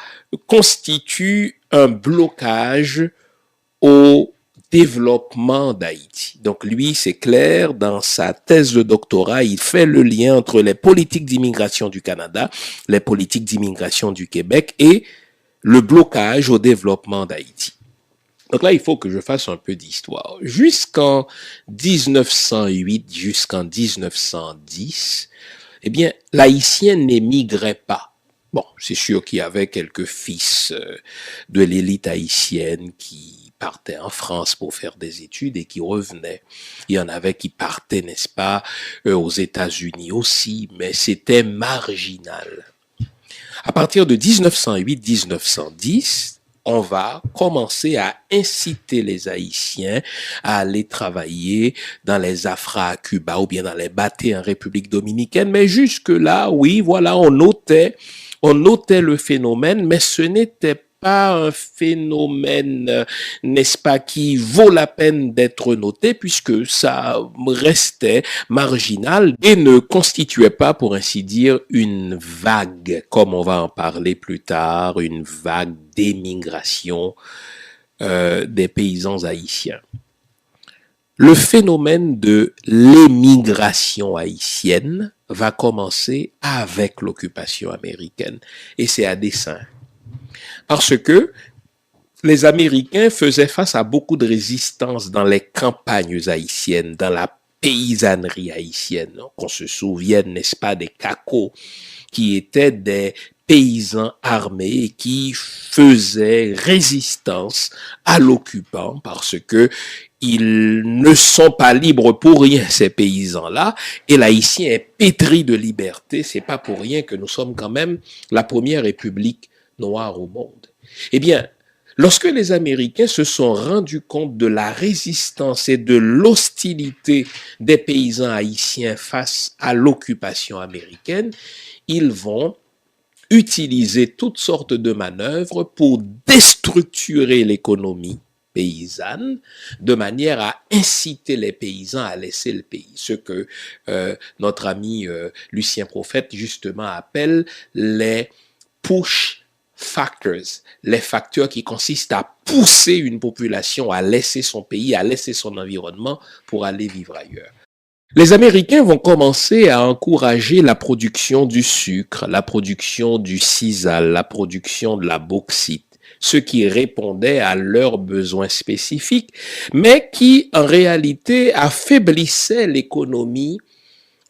constituent un blocage au développement d'Haïti. Donc lui, c'est clair, dans sa thèse de doctorat, il fait le lien entre les politiques d'immigration du Canada, les politiques d'immigration du Québec et le blocage au développement d'Haïti. Donc là, il faut que je fasse un peu d'histoire. Jusqu'en 1908, jusqu'en 1910, eh bien, l'Haïtien n'émigrait pas. Bon, c'est sûr qu'il y avait quelques fils de l'élite haïtienne qui partaient en France pour faire des études et qui revenaient. Il y en avait qui partaient, n'est-ce pas, aux États-Unis aussi, mais c'était marginal. À partir de 1908-1910, on va commencer à inciter les Haïtiens à aller travailler dans les Afra à Cuba ou bien dans les Batés en République dominicaine. Mais jusque-là, oui, voilà, on notait le phénomène, mais ce n'était pas un phénomène, n'est-ce pas, qui vaut la peine d'être noté puisque ça restait marginal et ne constituait pas, pour ainsi dire, une vague, comme on va en parler plus tard, une vague d'émigration des paysans haïtiens. Le phénomène de l'émigration haïtienne va commencer avec l'occupation américaine et c'est à dessein. Parce que les Américains faisaient face à beaucoup de résistance dans les campagnes haïtiennes, dans la paysannerie haïtienne. Qu'on se souvienne, n'est-ce pas, des Cacos, qui étaient des paysans armés qui faisaient résistance à l'occupant parce que ils ne sont pas libres pour rien, ces paysans-là, et l'Haïtien est pétri de liberté. C'est pas pour rien que nous sommes quand même la première république noire au monde. Eh bien, lorsque les Américains se sont rendus compte de la résistance et de l'hostilité des paysans haïtiens face à l'occupation américaine, ils vont utiliser toutes sortes de manœuvres pour déstructurer l'économie paysanne, de manière à inciter les paysans à laisser le pays. Ce que notre ami Lucien Prophète, justement, appelle les push factors, les facteurs qui consistent à pousser une population à laisser son pays, à laisser son environnement pour aller vivre ailleurs. Les Américains vont commencer à encourager la production du sucre, la production du sisal, la production de la bauxite, ce qui répondait à leurs besoins spécifiques, mais qui en réalité affaiblissait l'économie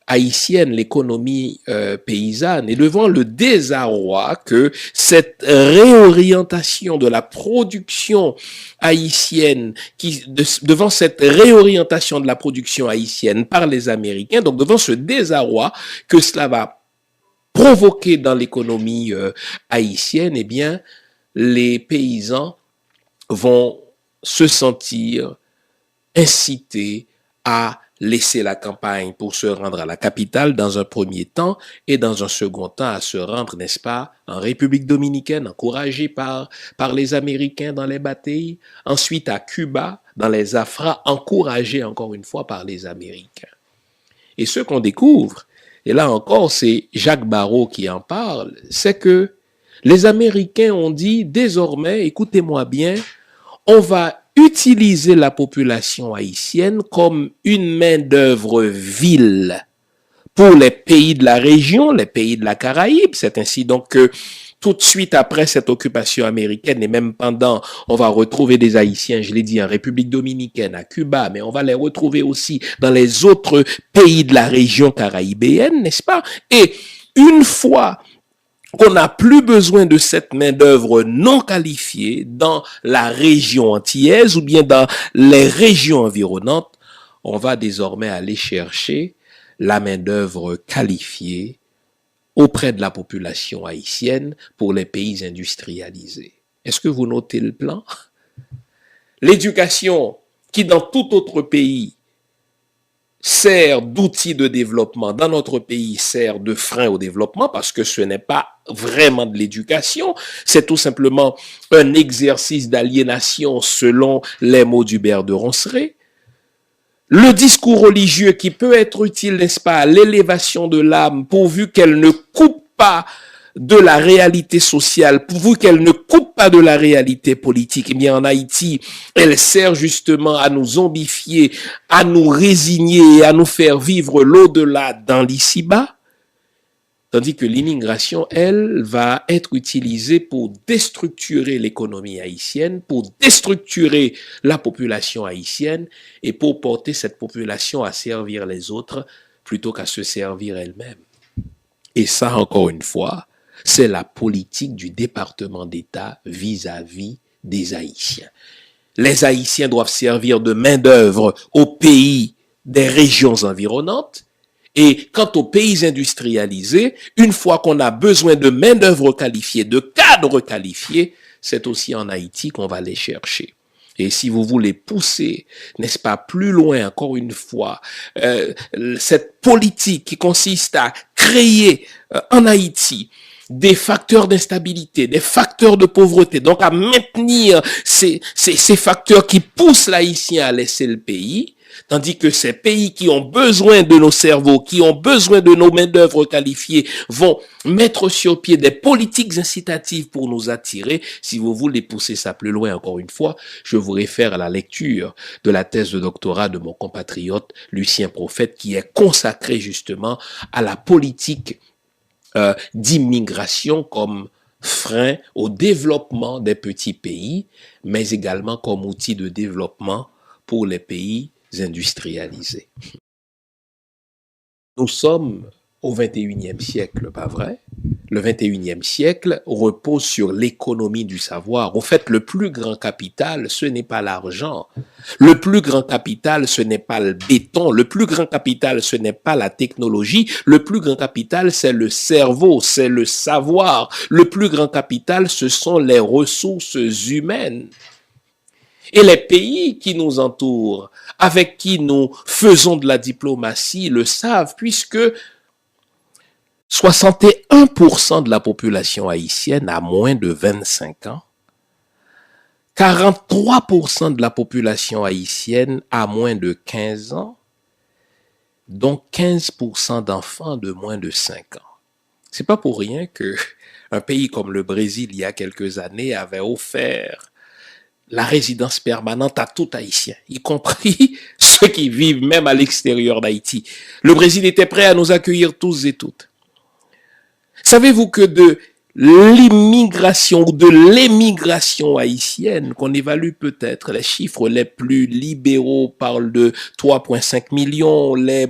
haïtienne, l'économie paysanne, et devant le désarroi que cette réorientation de la production haïtienne, devant cette réorientation de la production haïtienne par les Américains, donc devant ce désarroi que cela va provoquer dans l'économie haïtienne, eh bien, les paysans vont se sentir incités à laisser la campagne pour se rendre à la capitale dans un premier temps et dans un second temps à se rendre, n'est-ce pas, en République dominicaine, encouragés par les Américains dans les batailles, ensuite à Cuba, dans les Afras, encouragés encore une fois par les Américains. Et ce qu'on découvre, et là encore c'est Jacques Barrot qui en parle, c'est que les Américains ont dit désormais, écoutez-moi bien, on va utiliser la population haïtienne comme une main-d'œuvre vile pour les pays de la région, les pays de la Caraïbe. C'est ainsi donc que tout de suite après cette occupation américaine et même pendant, on va retrouver des Haïtiens, je l'ai dit, en République dominicaine, à Cuba, mais on va les retrouver aussi dans les autres pays de la région caraïbéenne, n'est-ce pas? Et une fois qu'on n'a plus besoin de cette main-d'œuvre non qualifiée dans la région antillaise ou bien dans les régions environnantes, on va désormais aller chercher la main-d'œuvre qualifiée auprès de la population haïtienne pour les pays industrialisés. Est-ce que vous notez le plan? L'éducation qui dans tout autre pays sert d'outil de développement, dans notre pays sert de frein au développement parce que ce n'est pas vraiment de l'éducation, c'est tout simplement un exercice d'aliénation selon les mots d'Hubert de Ronceret. Le discours religieux qui peut être utile, n'est-ce pas, à l'élévation de l'âme pourvu qu'elle ne coupe pas de la réalité sociale, pourvu qu'elle ne coupe pas de la réalité politique, eh bien en Haïti, elle sert justement à nous zombifier, à nous résigner et à nous faire vivre l'au-delà dans l'ici-bas, tandis que l'immigration, elle, va être utilisée pour déstructurer l'économie haïtienne, pour déstructurer la population haïtienne et pour porter cette population à servir les autres plutôt qu'à se servir elle-même. Et ça, encore une fois, c'est la politique du département d'État vis-à-vis des Haïtiens. Les Haïtiens doivent servir de main-d'œuvre aux pays des régions environnantes. Et quant aux pays industrialisés, une fois qu'on a besoin de main-d'œuvre qualifiée, de cadres qualifiés, c'est aussi en Haïti qu'on va les chercher. Et si vous voulez pousser, n'est-ce pas, plus loin, encore une fois, cette politique qui consiste à créer en Haïti des facteurs d'instabilité, des facteurs de pauvreté, donc à maintenir ces facteurs qui poussent l'Haïtien à laisser le pays, tandis que ces pays qui ont besoin de nos cerveaux, qui ont besoin de nos main-d'œuvre qualifiées, vont mettre sur pied des politiques incitatives pour nous attirer. Si vous voulez pousser ça plus loin, encore une fois, je vous réfère à la lecture de la thèse de doctorat de mon compatriote Lucien Prophète, qui est consacrée justement à la politique d'immigration comme frein au développement des petits pays, mais également comme outil de développement pour les pays industrialisés. Nous sommes au 21e siècle, pas vrai? Le 21e siècle repose sur l'économie du savoir. En fait, le plus grand capital, ce n'est pas l'argent. Le plus grand capital, ce n'est pas le béton. Le plus grand capital, ce n'est pas la technologie. Le plus grand capital, c'est le cerveau, c'est le savoir. Le plus grand capital, ce sont les ressources humaines. Et les pays qui nous entourent, avec qui nous faisons de la diplomatie, le savent, puisque 61% de la population haïtienne a moins de 25 ans. 43% de la population haïtienne a moins de 15 ans. Donc 15% d'enfants de moins de 5 ans. C'est pas pour rien que un pays comme le Brésil, il y a quelques années, avait offert la résidence permanente à tout Haïtien, y compris ceux ceux qui vivent même à l'extérieur d'Haïti. Le Brésil était prêt à nous accueillir tous et toutes. Savez-vous que de l'immigration ou de l'émigration haïtienne, qu'on évalue peut-être, les chiffres les plus libéraux parlent de 3,5 millions, les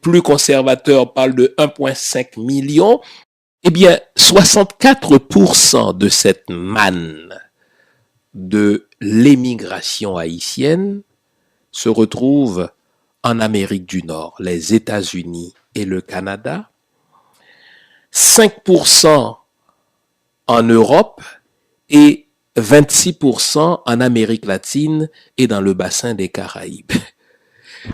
plus conservateurs parlent de 1,5 million, eh bien, 64% de cette manne de l'émigration haïtienne se retrouve en Amérique du Nord, les États-Unis et le Canada, 5% en Europe et 26% en Amérique latine et dans le bassin des Caraïbes.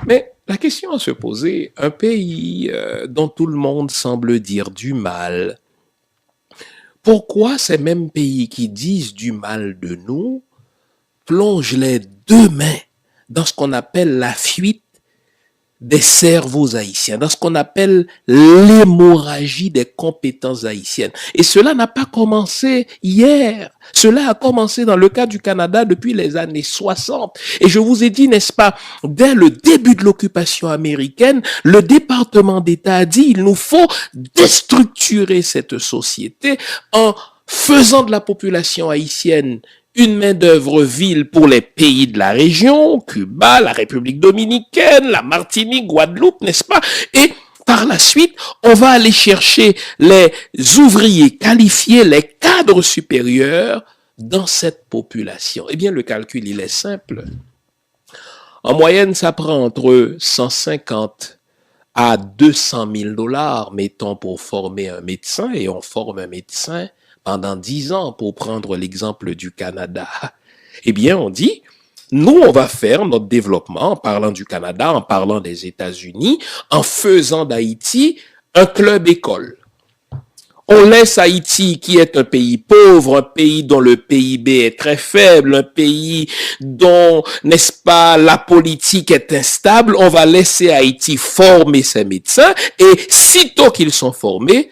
Mais la question à se poser, un pays dont tout le monde semble dire du mal, pourquoi ces mêmes pays qui disent du mal de nous plongent les deux mains dans ce qu'on appelle la fuite des cerveaux haïtiens, dans ce qu'on appelle l'hémorragie des compétences haïtiennes. Et cela n'a pas commencé hier. Cela a commencé dans le cas du Canada depuis les années 60. Et je vous ai dit, n'est-ce pas, dès le début de l'occupation américaine, le département d'État a dit, il nous faut déstructurer cette société en faisant de la population haïtienne une main-d'œuvre vile pour les pays de la région, Cuba, la République dominicaine, la Martinique, Guadeloupe, n'est-ce pas? Et par la suite, on va aller chercher les ouvriers qualifiés, les cadres supérieurs dans cette population. Eh bien, le calcul, il est simple. En moyenne, ça prend entre 150 à 200 000 $, mettons, pour former un médecin, et on forme un médecin pendant 10 ans, pour prendre l'exemple du Canada. Eh bien, on dit, nous, on va faire notre développement en parlant du Canada, en parlant des États-Unis, en faisant d'Haïti un club école. On laisse Haïti, qui est un pays pauvre, un pays dont le PIB est très faible, un pays dont, n'est-ce pas, la politique est instable. On va laisser Haïti former ses médecins et sitôt qu'ils sont formés,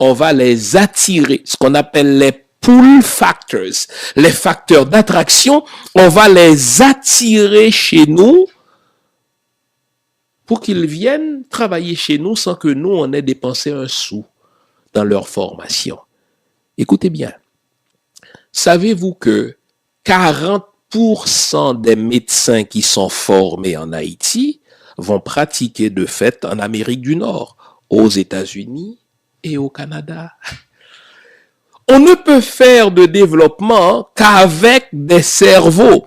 on va les attirer, ce qu'on appelle les pull factors, les facteurs d'attraction, on va les attirer chez nous pour qu'ils viennent travailler chez nous sans que nous, on ait dépensé un sou dans leur formation. Écoutez bien, savez-vous que 40% des médecins qui sont formés en Haïti vont pratiquer de fait en Amérique du Nord, aux États-Unis et au Canada? On ne peut faire de développement qu'avec des cerveaux.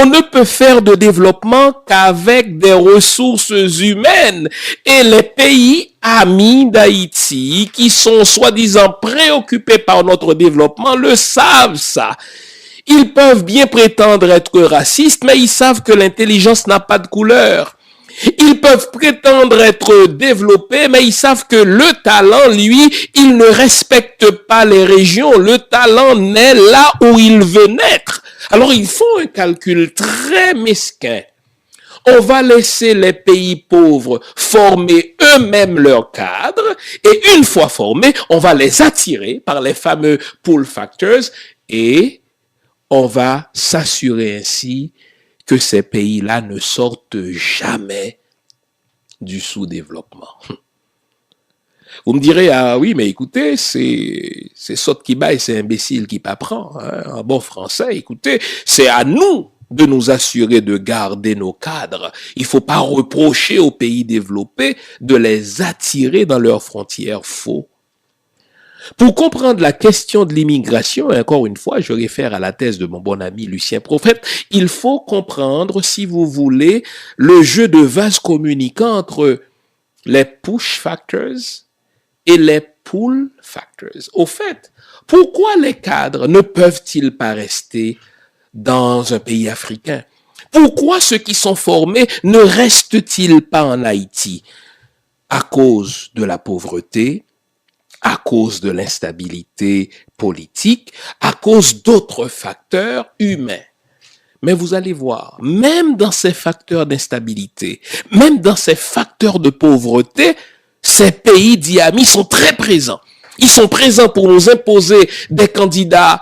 On ne peut faire de développement qu'avec des ressources humaines. Et les pays amis d'Haïti, qui sont soi-disant préoccupés par notre développement, le savent ça. Ils peuvent bien prétendre être racistes, mais ils savent que l'intelligence n'a pas de couleur. Ils peuvent prétendre être développés, mais ils savent que le talent, lui, il ne respecte pas les régions. Le talent naît là où il veut naître. Alors, ils font un calcul très mesquin. On va laisser les pays pauvres former eux-mêmes leurs cadres, et une fois formés, on va les attirer par les fameux pull factors, et on va s'assurer ainsi que ces pays-là ne sortent jamais du sous-développement. Vous me direz, ah oui, mais écoutez, c'est sotte qui baille, c'est imbécile qui t'apprend. Hein? En bon français, écoutez, c'est à nous de nous assurer de garder nos cadres. Il ne faut pas reprocher aux pays développés de les attirer dans leurs frontières. Faux. Pour comprendre la question de l'immigration, et encore une fois, je réfère à la thèse de mon bon ami Lucien Prophète, il faut comprendre, si vous voulez, le jeu de vase communicant entre les push factors et les pull factors. Au fait, pourquoi les cadres ne peuvent-ils pas rester dans un pays africain? Pourquoi ceux qui sont formés ne restent-ils pas en Haïti? À cause de la pauvreté, à cause de l'instabilité politique, à cause d'autres facteurs humains. Mais vous allez voir, même dans ces facteurs d'instabilité, même dans ces facteurs de pauvreté, ces pays dits amis sont très présents. Ils sont présents pour nous imposer des candidats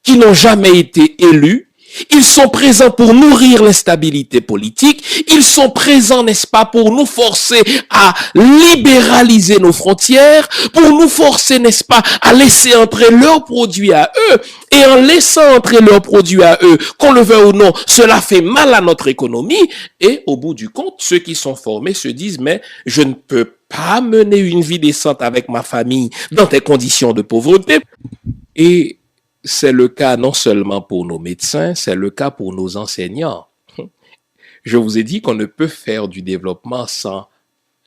qui n'ont jamais été élus, Ils sont présents pour nourrir l'instabilité politique. Ils sont présents, n'est-ce pas, pour nous forcer à libéraliser nos frontières, pour nous forcer, n'est-ce pas, à laisser entrer leurs produits à eux. Et en laissant entrer leurs produits à eux, qu'on le veuille ou non, cela fait mal à notre économie. Et au bout du compte, ceux qui sont formés se disent, mais je ne peux pas mener une vie décente avec ma famille dans des conditions de pauvreté. Et c'est le cas non seulement pour nos médecins, c'est le cas pour nos enseignants. Je vous ai dit qu'on ne peut faire du développement sans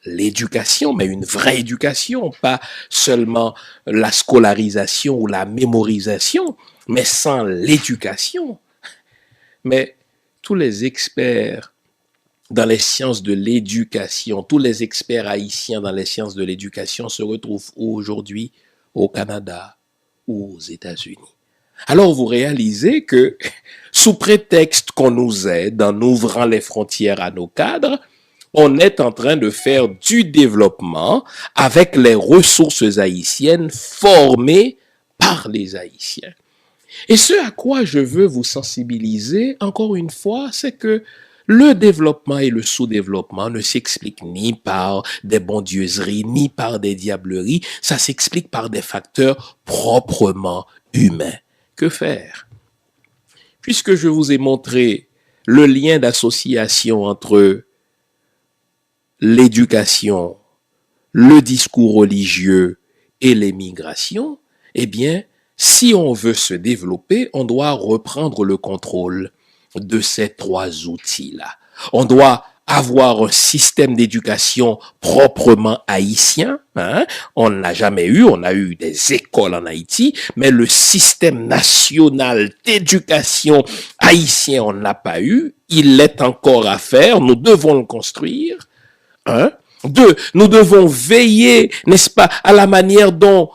l'éducation, mais une vraie éducation, pas seulement la scolarisation ou la mémorisation, mais sans l'éducation. Mais tous les experts dans les sciences de l'éducation, tous les experts haïtiens dans les sciences de l'éducation se retrouvent aujourd'hui au Canada ou aux États-Unis. Alors vous réalisez que sous prétexte qu'on nous aide en ouvrant les frontières à nos cadres, on est en train de faire du développement avec les ressources haïtiennes formées par les Haïtiens. Et ce à quoi je veux vous sensibiliser, encore une fois, c'est que le développement et le sous-développement ne s'expliquent ni par des bondieuseries, ni par des diableries, ça s'explique par des facteurs proprement humains. Que faire? Puisque je vous ai montré le lien d'association entre l'éducation, le discours religieux et les migrations, eh bien, si on veut se développer, on doit reprendre le contrôle de ces trois outils-là. On doit avoir un système d'éducation proprement haïtien. On n'a jamais eu, on a eu des écoles en Haïti, mais le système national d'éducation haïtien, on n'a pas eu. Il est encore à faire, nous devons le construire. Deux, nous devons veiller, n'est-ce pas, à la manière dont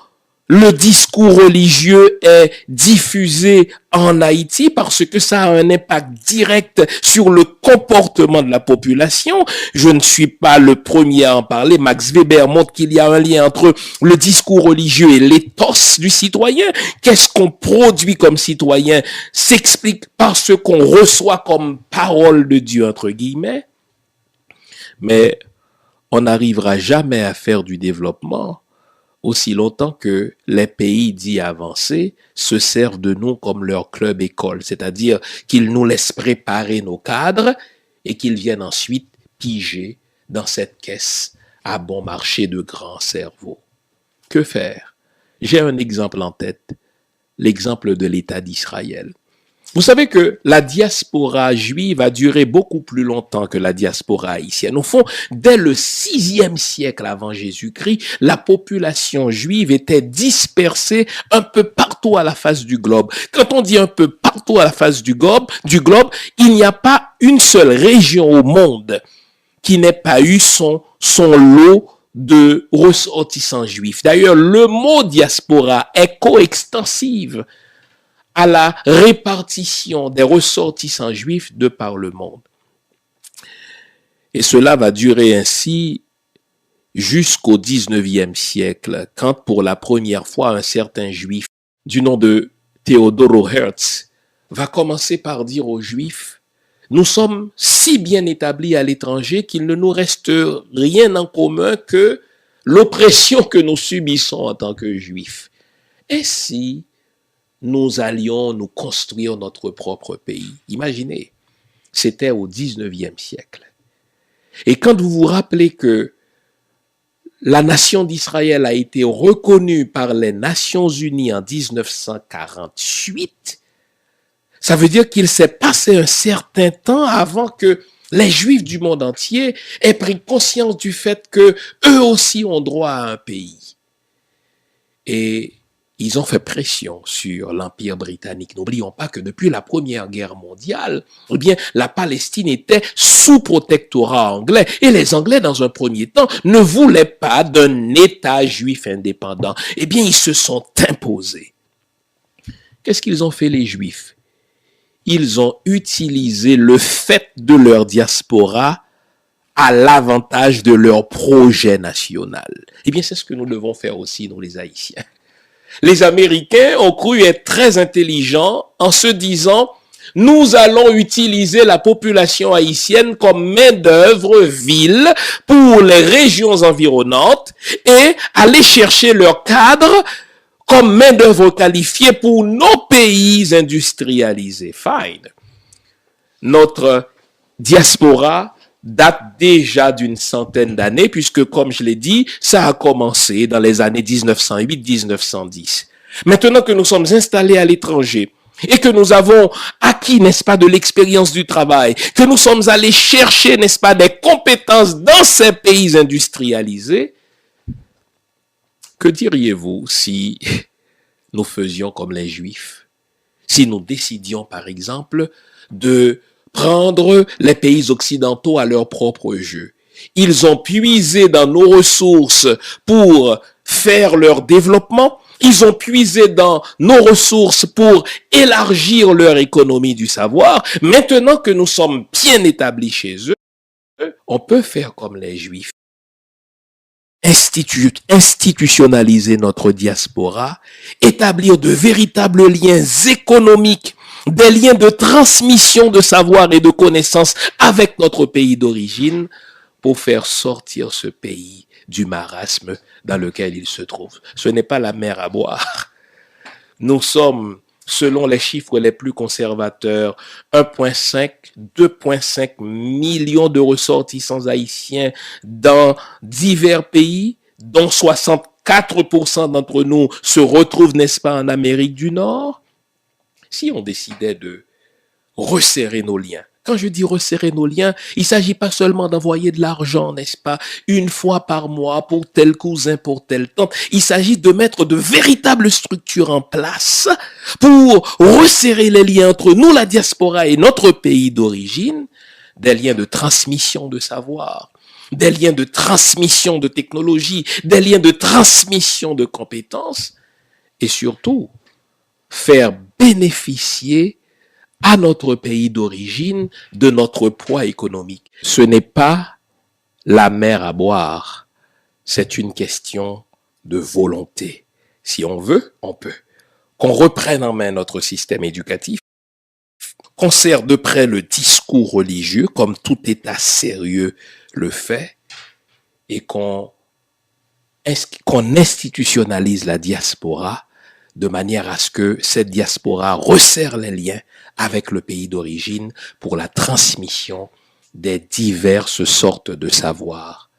le discours religieux est diffusé en Haïti parce que ça a un impact direct sur le comportement de la population. Je ne suis pas le premier à en parler. Max Weber montre qu'il y a un lien entre le discours religieux et l'éthos du citoyen. Qu'est-ce qu'on produit comme citoyen s'explique par ce qu'on reçoit comme parole de Dieu, entre guillemets. Mais on n'arrivera jamais à faire du développement aussi longtemps que les pays dits avancés se servent de nous comme leur club école, c'est-à-dire qu'ils nous laissent préparer nos cadres et qu'ils viennent ensuite piger dans cette caisse à bon marché de grands cerveaux. Que faire? J'ai un exemple en tête, l'exemple de l'État d'Israël. Vous savez que la diaspora juive a duré beaucoup plus longtemps que la diaspora haïtienne. Au fond, dès le 6e siècle avant Jésus-Christ, la population juive était dispersée un peu partout à la face du globe. Quand on dit un peu partout à la face du globe, il n'y a pas une seule région au monde qui n'ait pas eu son lot de ressortissants juifs. D'ailleurs, le mot diaspora est coextensive à la répartition des ressortissants juifs de par le monde. Et cela va durer ainsi jusqu'au 19e siècle, quand pour la première fois un certain juif du nom de Theodoro Herz va commencer par dire aux juifs: nous sommes si bien établis à l'étranger qu'il ne nous reste rien en commun que l'oppression que nous subissons en tant que juifs. Et si nous allions nous construire notre propre pays? Imaginez, c'était au 19e siècle. Et quand vous vous rappelez que la nation d'Israël a été reconnue par les Nations Unies en 1948, ça veut dire qu'il s'est passé un certain temps avant que les Juifs du monde entier aient pris conscience du fait que eux aussi ont droit à un pays. Et ils ont fait pression sur l'Empire britannique. N'oublions pas que depuis la Première Guerre mondiale, eh bien, la Palestine était sous protectorat anglais. Et les Anglais, dans un premier temps, ne voulaient pas d'un État juif indépendant. Eh bien, ils se sont imposés. Qu'est-ce qu'ils ont fait, les Juifs? Ils ont utilisé le fait de leur diaspora à l'avantage de leur projet national. Eh bien, c'est ce que nous devons faire aussi, nous, les Haïtiens. Les Américains ont cru être très intelligents en se disant: nous allons utiliser la population haïtienne comme main-d'œuvre ville pour les régions environnantes et aller chercher leurs cadres comme main-d'œuvre qualifiée pour nos pays industrialisés. Fine. Notre diaspora date déjà d'une centaine d'années, puisque, comme je l'ai dit, ça a commencé dans les années 1908-1910. Maintenant que nous sommes installés à l'étranger et que nous avons acquis, n'est-ce pas, de l'expérience du travail, que nous sommes allés chercher, n'est-ce pas, des compétences dans ces pays industrialisés, que diriez-vous si nous faisions comme les Juifs? Si nous décidions, par exemple, de prendre les pays occidentaux à leur propre jeu. Ils ont puisé dans nos ressources pour faire leur développement. Ils ont puisé dans nos ressources pour élargir leur économie du savoir. Maintenant que nous sommes bien établis chez eux, on peut faire comme les Juifs. Institutionnaliser notre diaspora, établir de véritables liens économiques, des liens de transmission de savoir et de connaissances avec notre pays d'origine pour faire sortir ce pays du marasme dans lequel il se trouve. Ce n'est pas la mer à boire. Nous sommes, selon les chiffres les plus conservateurs, 1,5, 2,5 millions de ressortissants haïtiens dans divers pays, dont 64% d'entre nous se retrouvent, n'est-ce pas, en Amérique du Nord. Si on décidait de resserrer nos liens, quand je dis resserrer nos liens, il ne s'agit pas seulement d'envoyer de l'argent, n'est-ce pas, une fois par mois pour tel cousin, pour telle tante. Il s'agit de mettre de véritables structures en place pour resserrer les liens entre nous, la diaspora, et notre pays d'origine, des liens de transmission de savoir, des liens de transmission de technologie, des liens de transmission de compétences, et surtout, faire bénéficier à notre pays d'origine de notre poids économique. Ce n'est pas la mer à boire, c'est une question de volonté. Si on veut, on peut. Qu'on reprenne en main notre système éducatif, qu'on serre de près le discours religieux, comme tout État sérieux le fait, et qu'on institutionnalise la diaspora de manière à ce que cette diaspora resserre les liens avec le pays d'origine pour la transmission des diverses sortes de savoirs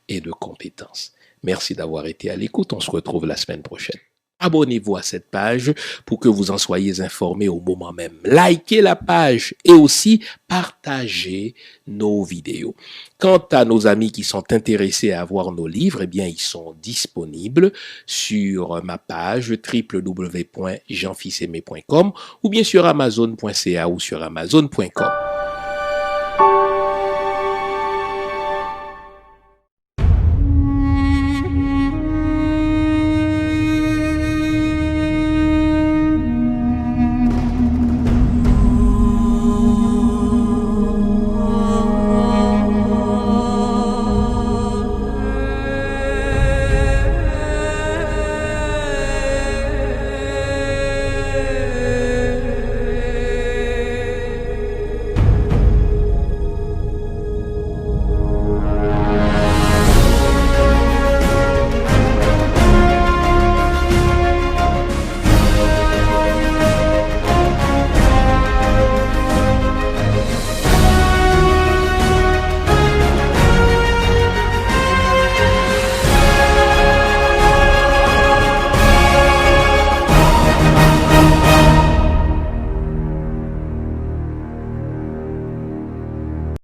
et de compétences. Merci d'avoir été à l'écoute. On se retrouve la semaine prochaine. Abonnez-vous à cette page pour que vous en soyez informés au moment même. Likez la page et aussi partagez nos vidéos. Quant à nos amis qui sont intéressés à avoir nos livres, eh bien, ils sont disponibles sur ma page www.jeanfilsaimé.com ou bien sur amazon.ca ou sur amazon.com.